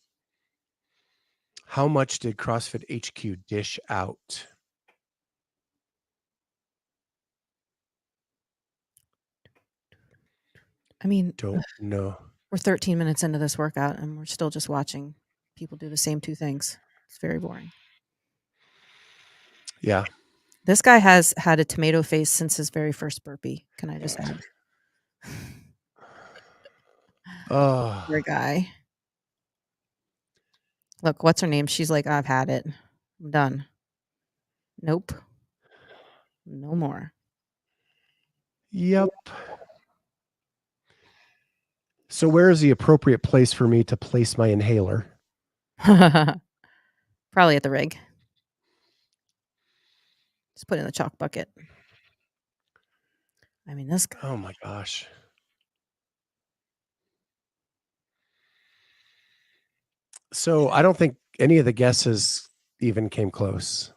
How much did CrossFit HQ dish out? I mean, Don't know. we're 13 minutes into this workout and we're still just watching people do the same 2 things. It's very boring. Yeah. This guy has had a tomato face since his very first burpee. Can I just add? Oh, Poor guy. Look, what's her name? She's like, I've had it. I'm done. Nope. No more. yep. So where is the appropriate place for me to place my inhaler? Probably at the rig. Just put it in the chalk bucket. I mean, this guy. Oh my gosh. So I don't think any of the guesses even came close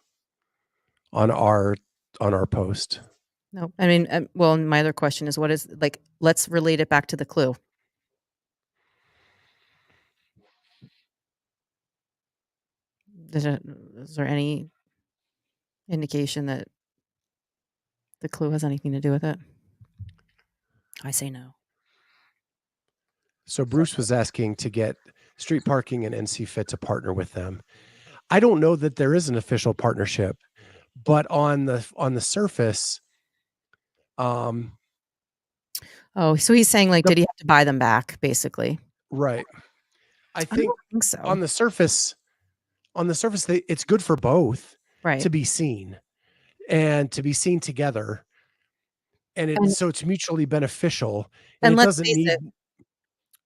on our post. No, I mean, well, my other question is, what is like? Let's relate it back to the clue. Is there any indication that the clue has anything to do with it. I say no. So Bruce was asking to get Street Parking and NC Fit to partner with them. I don't know that there is an official partnership, but on the surface, Oh, so he's saying like, did he have to buy them back, basically? right. I I think don't think so. on the surface, it's good for both Right. to be seen and to be seen together. And so it's mutually beneficial. And it let's doesn't face need it,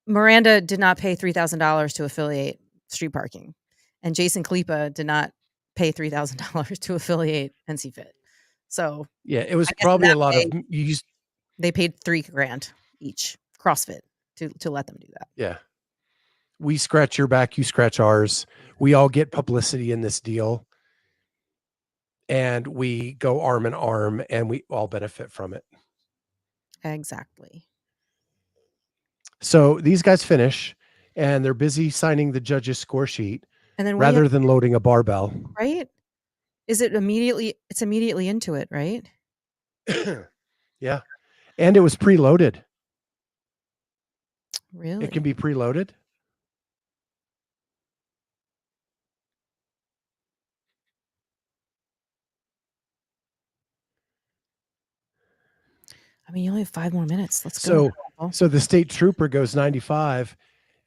Miranda did not pay $3,000 to affiliate Street Parking, and Jason Kalipa did not pay $3,000 to affiliate NC Fit. So yeah, it was probably a lot of they paid $3,000 each, CrossFit, to let them do that. Yeah. We scratch your back, you scratch ours. We all get publicity in this deal. And we go arm in arm and we all benefit from it. Exactly. So these guys finish and they're busy signing the judge's score sheet And then rather than loading a barbell. Right? It's immediately into it, right? Yeah. And it was preloaded. Really? It can be preloaded. I mean, you only have 5 more minutes. Let's go. So the state trooper goes 95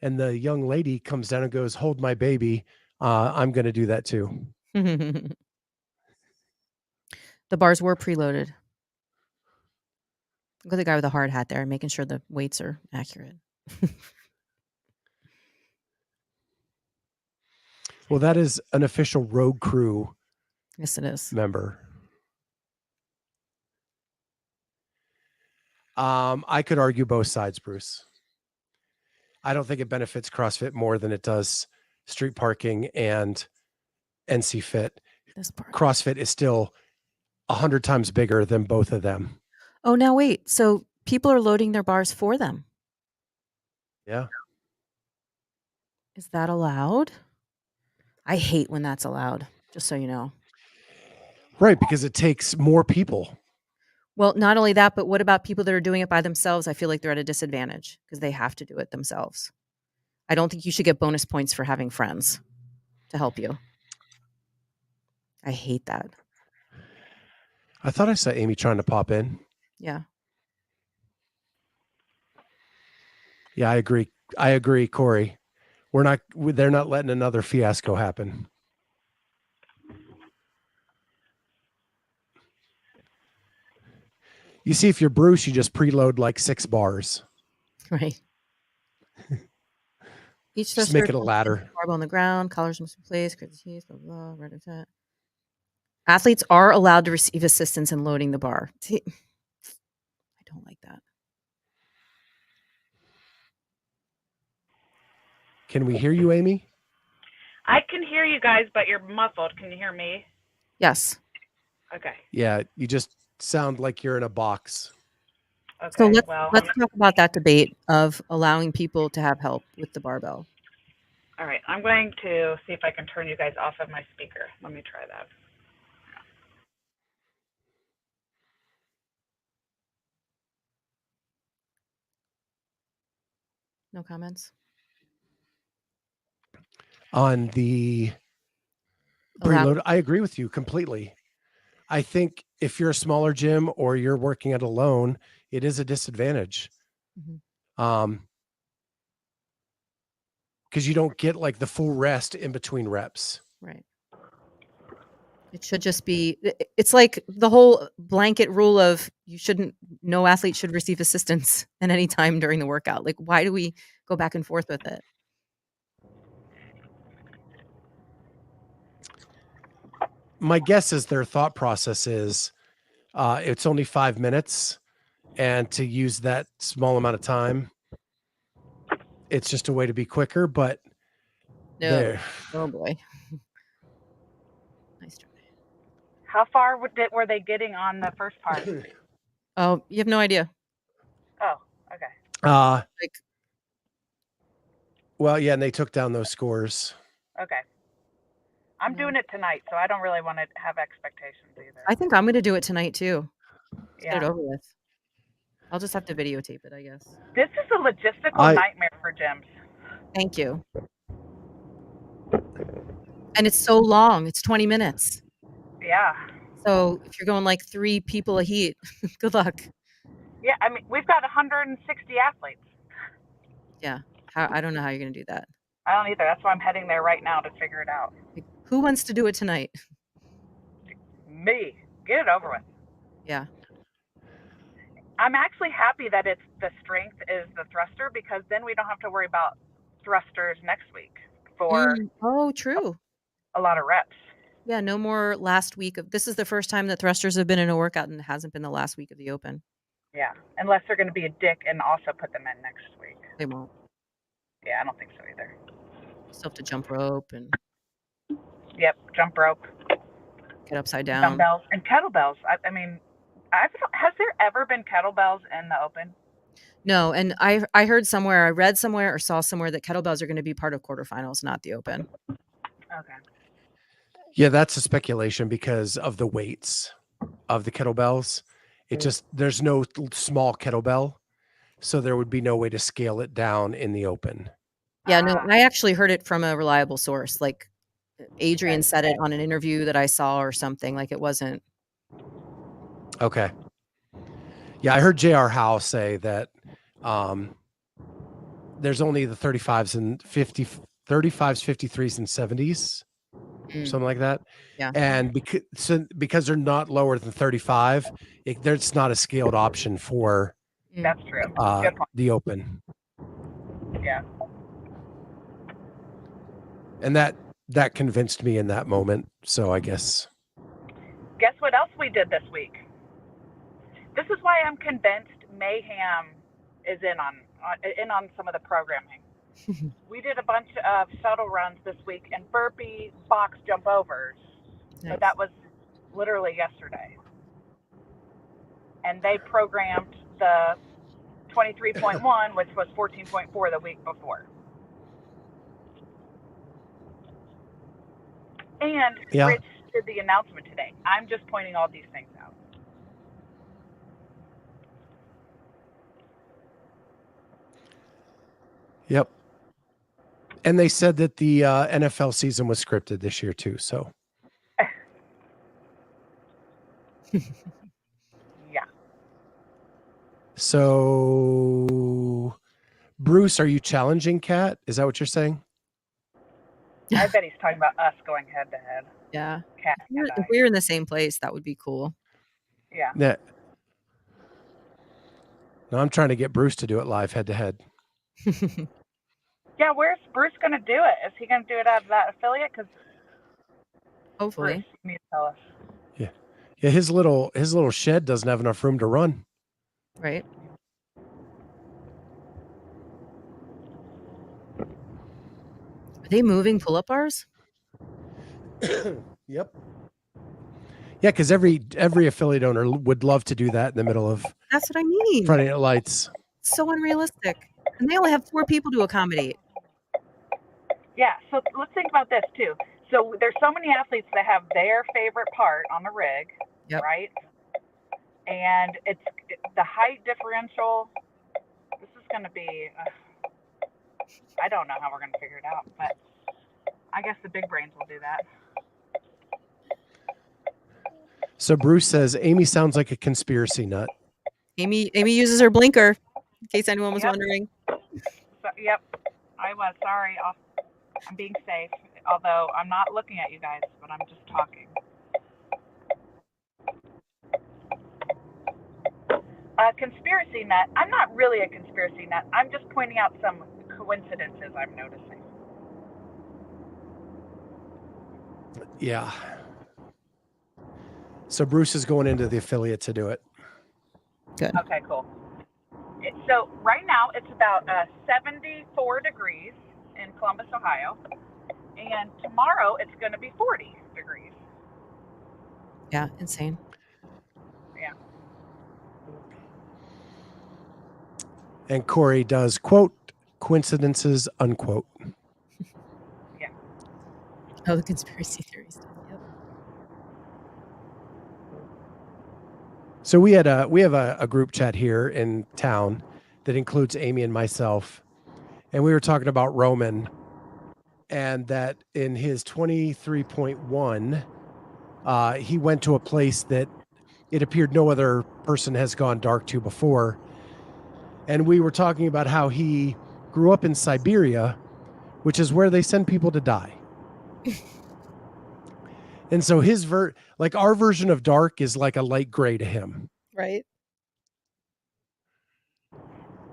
and the young lady comes down and goes, "Hold my baby. I'm going to do that too." The bars were preloaded. Look at the guy with the hard hat there, making sure the weights are accurate. Well, that is an official road crew. Yes, it is. Member. I could argue both sides, Bruce. I don't think it benefits CrossFit more than it does Street Parking and NC Fit. CrossFit is still 100 times bigger than both of them. Oh, now wait. So people are loading their bars for them. Yeah. Is that allowed? I hate when that's allowed, just so you know. Right, because it takes more people. Well, not only that, but what about people that are doing it by themselves? I feel like they're at a disadvantage because they have to do it themselves. I don't think you should get bonus points for having friends to help you. I hate that. I thought I saw Amy trying to pop in. Yeah. Yeah, I agree, Corey. They're not letting another fiasco happen. You see, if you're Bruce, you just preload like 6 bars. Right. Each just make it a ladder. Barbell on the ground, collars must be placed, blah, blah, blah, Athletes are allowed to receive assistance in loading the bar. I don't like that. Can we hear you, Amy? I can hear you guys, but you're muffled. Can you hear me? Yes. Okay. Yeah, you just sound like you're in a box. Okay. So let's talk about that debate of allowing people to have help with the barbell. All right. I'm going to see if I can turn you guys off of my speaker. Let me try that. No comments? On the preload, I agree with you completely. I think if you're a smaller gym or you're working at alone, it is a disadvantage. Mm-hmm. Because you don't get like the full rest in between reps. Right. It should just be, it's like the whole blanket rule of no athlete should receive assistance at any time during the workout. Like, why do we go back and forth with it? My guess is their thought process is it's only 5 minutes, and to use that small amount of time, it's just a way to be quicker. But no, oh boy, nice try. How far were they getting on the first part? Oh, you have no idea. Oh, okay. Well, yeah, and they took down those scores. Okay. I'm doing it tonight, so I don't really want to have expectations either. I think I'm going to do it tonight too. Get it over with. I'll just have to videotape it, I guess. This is a logistical nightmare for gyms. Thank you. And it's so long. It's 20 minutes. Yeah. So if you're going like 3 people a heat, good luck. Yeah, I mean, we've got 160 athletes. Yeah. I don't know how you're going to do that. I don't either. That's why I'm heading there right now to figure it out. Like, who wants to do it tonight? Me. Get it over with. Yeah. I'm actually happy that it's the strength is the thruster, because then we don't have to worry about thrusters next week for true. a lot of reps. Yeah, no more last week of this is the first time that thrusters have been in a workout and it hasn't been the last week of the Open. Yeah, unless they're going to be a dick and also put them in next week. They won't. Yeah, I don't think so either. You still have to jump rope and Yep, jump rope, get upside down. dumbbells, and kettlebells. I mean, has there ever been kettlebells in the Open? No, and I heard somewhere, I read somewhere or saw somewhere that kettlebells are going to be part of quarterfinals, not the Open. Okay. Yeah, that's a speculation because of the weights of the kettlebells. It just, there's no small kettlebell, so there would be no way to scale it down in the Open. Yeah, no, I actually heard it from a reliable source. Like Adrian said it on an interview that I saw or something. Like it wasn't. Okay. Yeah, I heard J.R. Howe say that there's only the 35s and 35s, 53s, and 70s, something like that. Yeah. And because they're not lower than 35, there's not a scaled option for That's true. the Open. Yeah. And that convinced me in that moment. So I guess. Guess what else we did this week? This is why I'm convinced Mayhem is in on some of the programming. We did a bunch of shuttle runs this week and burpee box jump overs. Nice. So that was literally yesterday. And they programmed the 23.1, which was 14.4 the week before. And Rich did the announcement today. I'm just pointing all these things out. Yep. And they said that the NFL season was scripted this year too. So. Yeah. So, Bruce, are you challenging Kat? Is that what you're saying? I bet he's talking about us going head to head. Yeah. Kat If we were in the same place, that would be cool. Yeah. Yeah. No, I'm trying to get Bruce to do it live head to head. Yeah, where's Bruce going to do it? Is he going to do it out of that affiliate? Because hopefully, Bruce, you need to tell us. Yeah, yeah. His little shed doesn't have enough room to run. Right. Are they moving pull-up bars? Yep. Yeah, because every affiliate owner would love to do that in the middle of. That's what I mean. Friday Night Lights. So unrealistic, and they only have 4 people to accommodate. Yeah, so let's think about this too. So there's so many athletes that have their favorite part on the rig, right? And it's the height differential. This is going to be, I don't know how we're going to figure it out, but I guess the big brains will do that. So Bruce says, Amy sounds like a conspiracy nut. Amy uses her blinker, in case anyone was wondering. So, yep, I was. Sorry. I'm being safe, although I'm not looking at you guys, but I'm just talking. Conspiracy nut. I'm not really a conspiracy nut. I'm just pointing out some coincidences I'm noticing. Yeah. So Bruce is going into the affiliate to do it. Good. Okay, cool. So right now it's about 74 degrees in Columbus, Ohio, and tomorrow it's going to be 40 degrees. Yeah, insane. Yeah. And Corey does, quote, coincidences, unquote. Yeah. Oh, the conspiracy theory stuff. Yep. So we have a group chat here in town that includes Amy and myself, and we were talking about Roman, and that in his 23.1, he went to a place that it appeared no other person has gone dark to before, and we were talking about how he grew up in Siberia, which is where they send people to die. And so his like our version of dark is like a light gray to him. Right.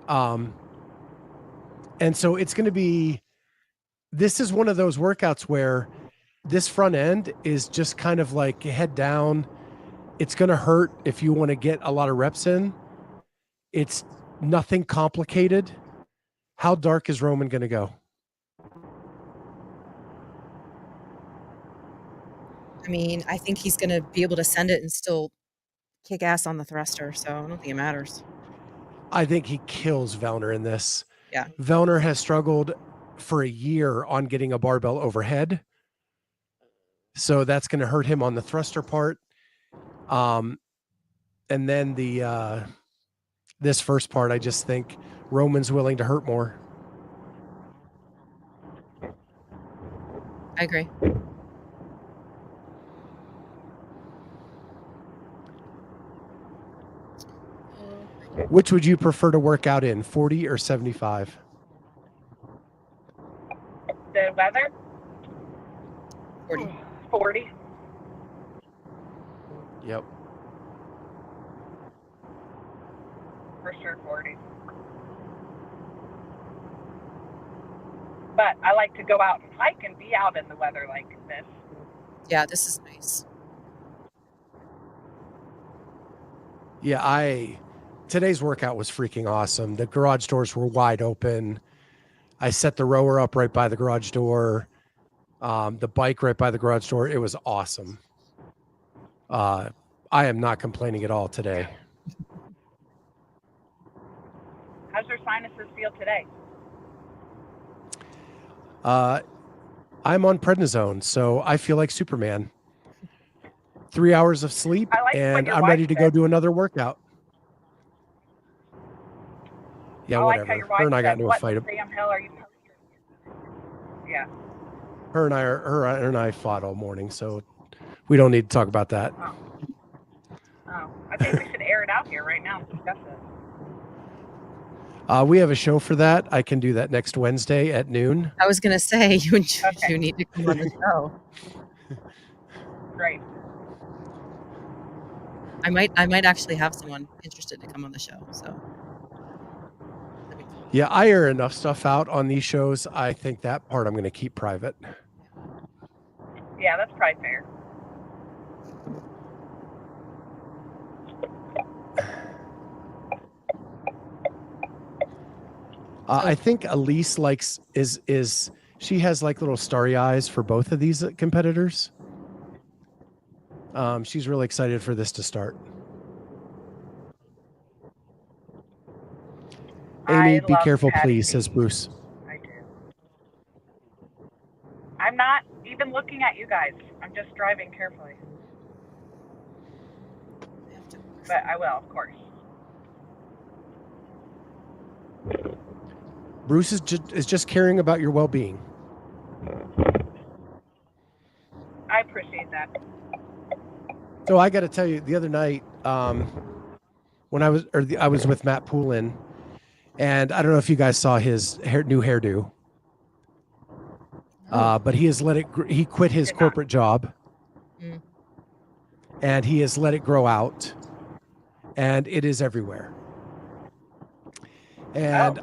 And so it's going to be, this is one of those workouts where this front end is just kind of like head down. It's going to hurt if you want to get a lot of reps in. It's nothing complicated. How dark is Roman going to go? I mean, I think he's going to be able to send it and still kick ass on the thruster. So I don't think it matters. I think he kills Vellner in this. Yeah. Vellner has struggled for a year on getting a barbell overhead. So that's going to hurt him on the thruster part. And then this first part, I just think Roman's willing to hurt more. I agree. Which would you prefer to work out in, 40 or 75? The weather? 40. 40. Yep. For sure, 40. But I like to go out and hike and be out in the weather like this. Yeah, this is nice. Yeah, today's workout was freaking awesome. The garage doors were wide open. I set the rower up right by the garage door. The bike right by the garage door. It was awesome. I am not complaining at all today. How's your sinuses feel today? I'm on prednisone, so I feel like Superman. 3 hours of sleep, and I'm ready to go do another workout. Yeah, whatever. Her and I got into a fight. Damn hell are you? Yeah. Her and I fought all morning, so we don't need to talk about that. Oh, I think we should air it out here right now and discuss it. We have a show for that. I can do that next Wednesday at noon. I was going to say, you need to come on the show. Great. I might actually have someone interested to come on the show. So. Yeah, I air enough stuff out on these shows. I think that part I'm going to keep private. Yeah, that's probably fair. I think Elise she has like little starry eyes for both of these competitors. She's really excited for this to start. Amy, be careful, please, says Bruce. I do. I'm not even looking at you guys. I'm just driving carefully. But I will, of course. Bruce is just caring about your well-being. I appreciate that. So I got to tell you, the other night, when I was with Matt Poulin, and I don't know if you guys saw his new hairdo, but he has he quit his corporate job, and he has let it grow out, and it is everywhere. And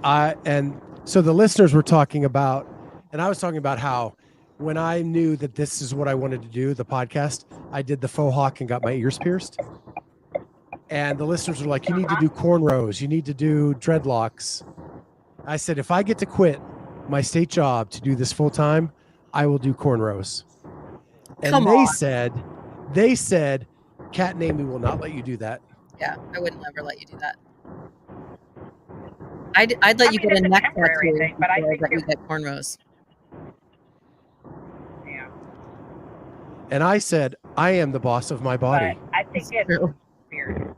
so the listeners were talking about, and I was talking about how when I knew that this is what I wanted to do, the podcast, I did the faux hawk and got my ears pierced. And the listeners were like, you need to do cornrows. You need to do dreadlocks. I said, if I get to quit my state job to do this full time, I will do cornrows. And they said, Kat and Amy will not let you do that. Yeah, I wouldn't ever let you do that. I'd let you get a neck tattoo, but I think you get cornrows. Yeah. And I said, I am the boss of my body. But I think it's weird.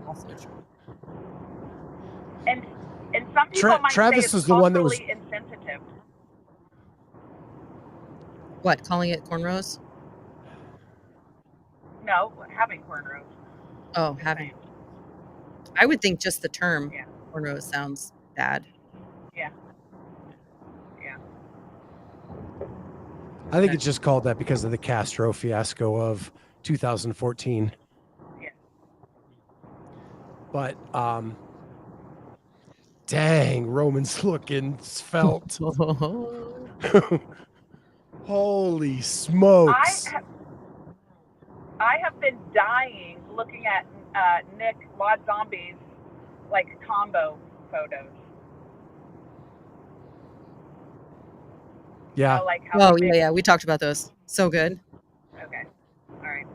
Also true. And some people might Travis say it's was the one that was culturally insensitive. What, calling it cornrows? No, having cornrows. Oh, Just having. saying. I would think just the term Yeah. cornrows sounds bad. Yeah. Yeah. I think it's just called that because of the Castro fiasco of 2014. Yeah. But dang, Roman's looking svelte. Holy smokes. I have been dying looking at Nick Lod Zombie's like combo photos. Yeah. You know, like how yeah. We talked about those. So good. Okay. All right.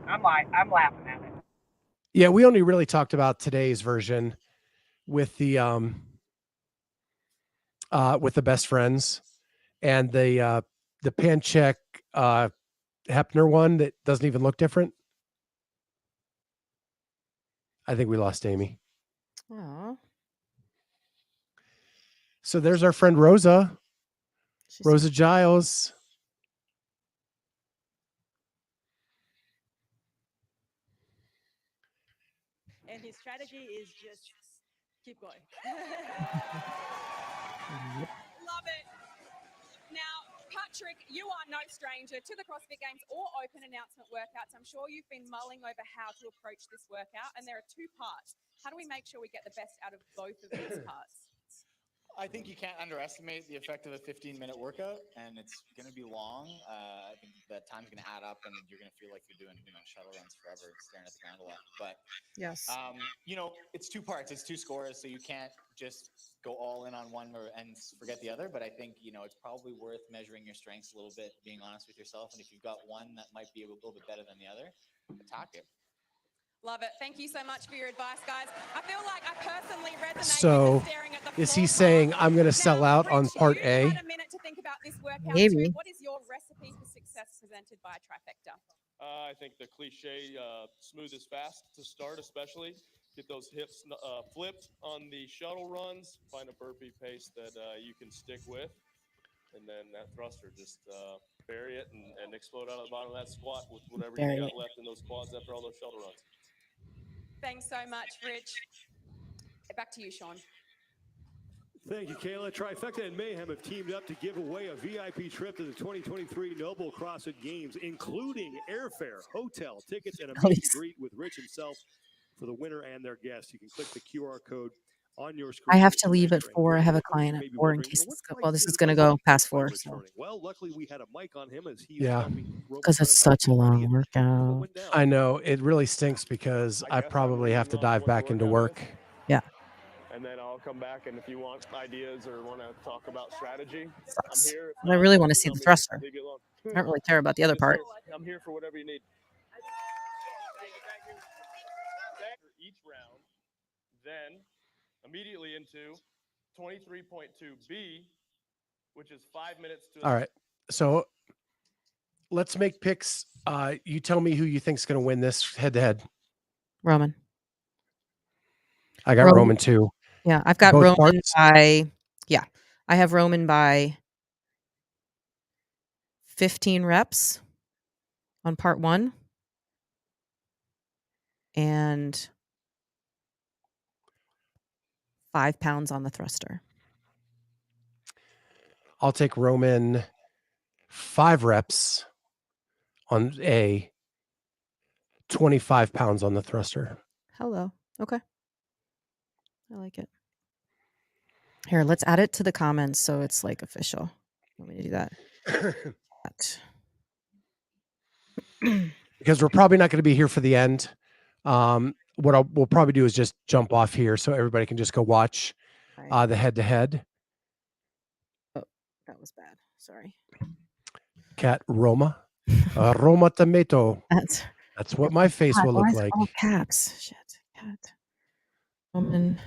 I'm laughing at it. Yeah, we only really talked about today's version with the best friends and the Pancheck Hepner one that doesn't even look different. I think we lost Amy. Aww. So there's our friend Rosa. Rosa Giles. And his strategy is just keep going. Love it. Now, Patrick, you are no stranger to the CrossFit Games or Open announcement workouts. I'm sure you've been mulling over how to approach this workout, and there are two parts. How do we make sure we get the best out of both of these parts? I think you can't underestimate the effect of a 15-minute workout, and it's going to be long. I think that time's going to add up, and you're going to feel like you're doing, shuttle runs forever, staring at the ground a lot. But yes, it's two parts, it's two scores, so you can't just go all in on one and forget the other. But I think it's probably worth measuring your strengths a little bit, being honest with yourself, and if you've got one that might be a little bit better than the other, attack it. Love it. Thank you so much for your advice, guys. I feel like I personally resonate So with the staring at the is he floor saying part. I'm going to sell out on part You A? had a minute to think about this workout Maybe. too. What is your recipe for success presented by a trifecta? I think the cliche, smooth is fast to start, especially. Get those hips flipped on the shuttle runs. Find a burpee pace that you can stick with. And then that thruster, just bury it and explode out of the bottom of that squat with whatever you got left in those quads after all those shuttle runs. Thanks so much, Rich. Back to you, Sean. Thank you, Kayla. Trifecta and Mayhem have teamed up to give away a VIP trip to the 2023 Noble CrossFit Games, including airfare, hotel, tickets, and a meet and greet with Rich himself for the winner and their guests. You can click the QR code on your screen. I have to leave at 4. I have a client at 4 in case this is going to go past 4. So. Well, luckily we had a mic on him as he because it's such a long workout. I know it really stinks because I probably have to dive back into work. Yeah. And then I'll come back, and if you want ideas or want to talk about strategy, Sucks. I'm here. But I really want to see the thruster. Leave you alone. I don't really care about the other part. I'm here for whatever you need. Each round, then immediately into 23.2B, which is 5 minutes to. All right. So let's make picks. You tell me who you think's going to win this head to head. Roman. I got Roman too. Yeah, I've got Both Roman parts? by. Yeah, I have Roman by 15 reps on part 1 and 5 pounds on the thruster. I'll take Roman 5 reps on A, 25 pounds on the thruster. Hello. Okay. I like it. Here, let's add it to the comments so it's like official. Want me to do that? Because we're probably not going to be here for the end. What we'll probably do is just jump off here so everybody can just go watch the head to head. Oh, that was bad. Sorry. Cat Roma. Roma tomato. That's what my face will look like. All caps. Shit. Cat. Roman.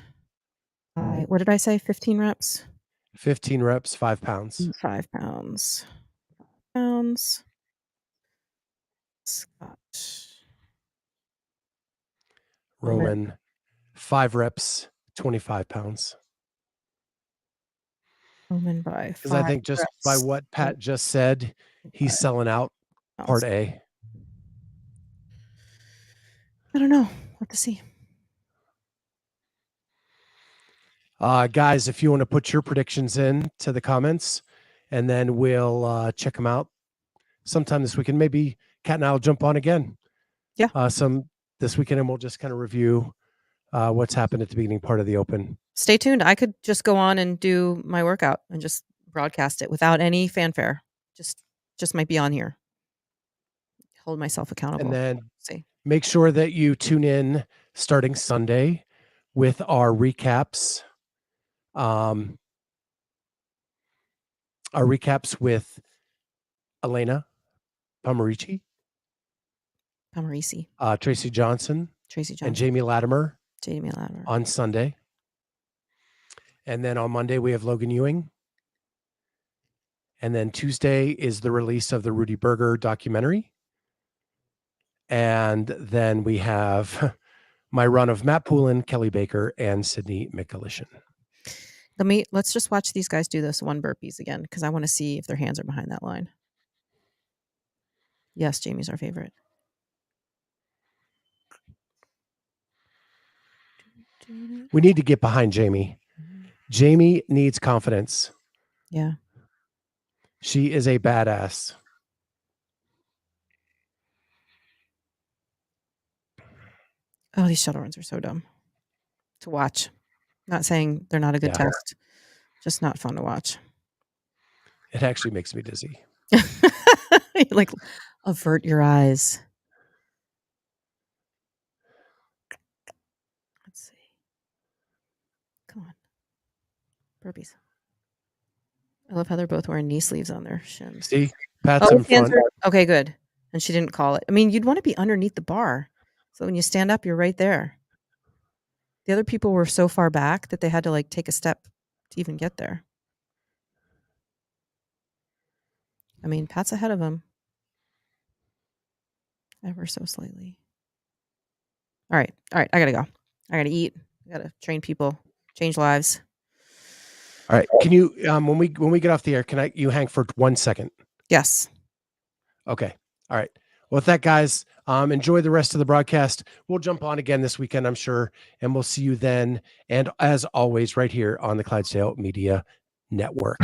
What did I say? 15 reps? 15 reps, 5 pounds. 5 pounds. 5 pounds. Scott. Roman, 5 reps, 25 pounds. Roman by 5 Because I think just by reps. what Pat just said, he's selling out part A. I don't know. We'll have to see. Guys, if you want to put your predictions in to the comments, and then we'll check them out sometime this weekend. Maybe Kat and I will jump on again. Yeah. Some this weekend, and we'll just kind of review what's happened at the beginning part of the Open. Stay tuned. I could just go on and do my workout and just broadcast it without any fanfare. Just might be on here. Hold myself accountable. And then make sure that you tune in starting Sunday with our recaps. Our recaps with Elena Pomareci, Tracy Johnson, and Jamie Latimer on Sunday. And then on Monday, we have Logan Ewing. And then Tuesday is the release of the Rudy Berger documentary. And then we have my run of Matt Poulin, Kelly Baker, and Sydney McAlishan. Let's just watch these guys do this 1 burpees again, because I want to see if their hands are behind that line. Yes, Jamie's our favorite. We need to get behind Jamie. Jamie needs confidence. Yeah. She is a badass. Oh, these shuttle runs are so dumb to watch. Not saying they're not a good test. Just not fun to watch. It actually makes me dizzy. Like, avert your eyes. Let's see. Come on. Burpees. I love how they're both wearing knee sleeves on their shins. See? Pat's in front. Okay, good. And she didn't call it. I mean, you'd want to be underneath the bar. So when you stand up, you're right there. The other people were so far back that they had to like take a step to even get there. I mean, Pat's ahead of him. Ever so slightly. All right. I gotta go. I gotta eat. I gotta train people, change lives. All right. Can you when we get off the air, can you hang for 1 second? Yes. Okay. All right. Well, with that, guys, enjoy the rest of the broadcast. We'll jump on again this weekend, I'm sure, and we'll see you then. And as always, right here on the Clydesdale Media Network.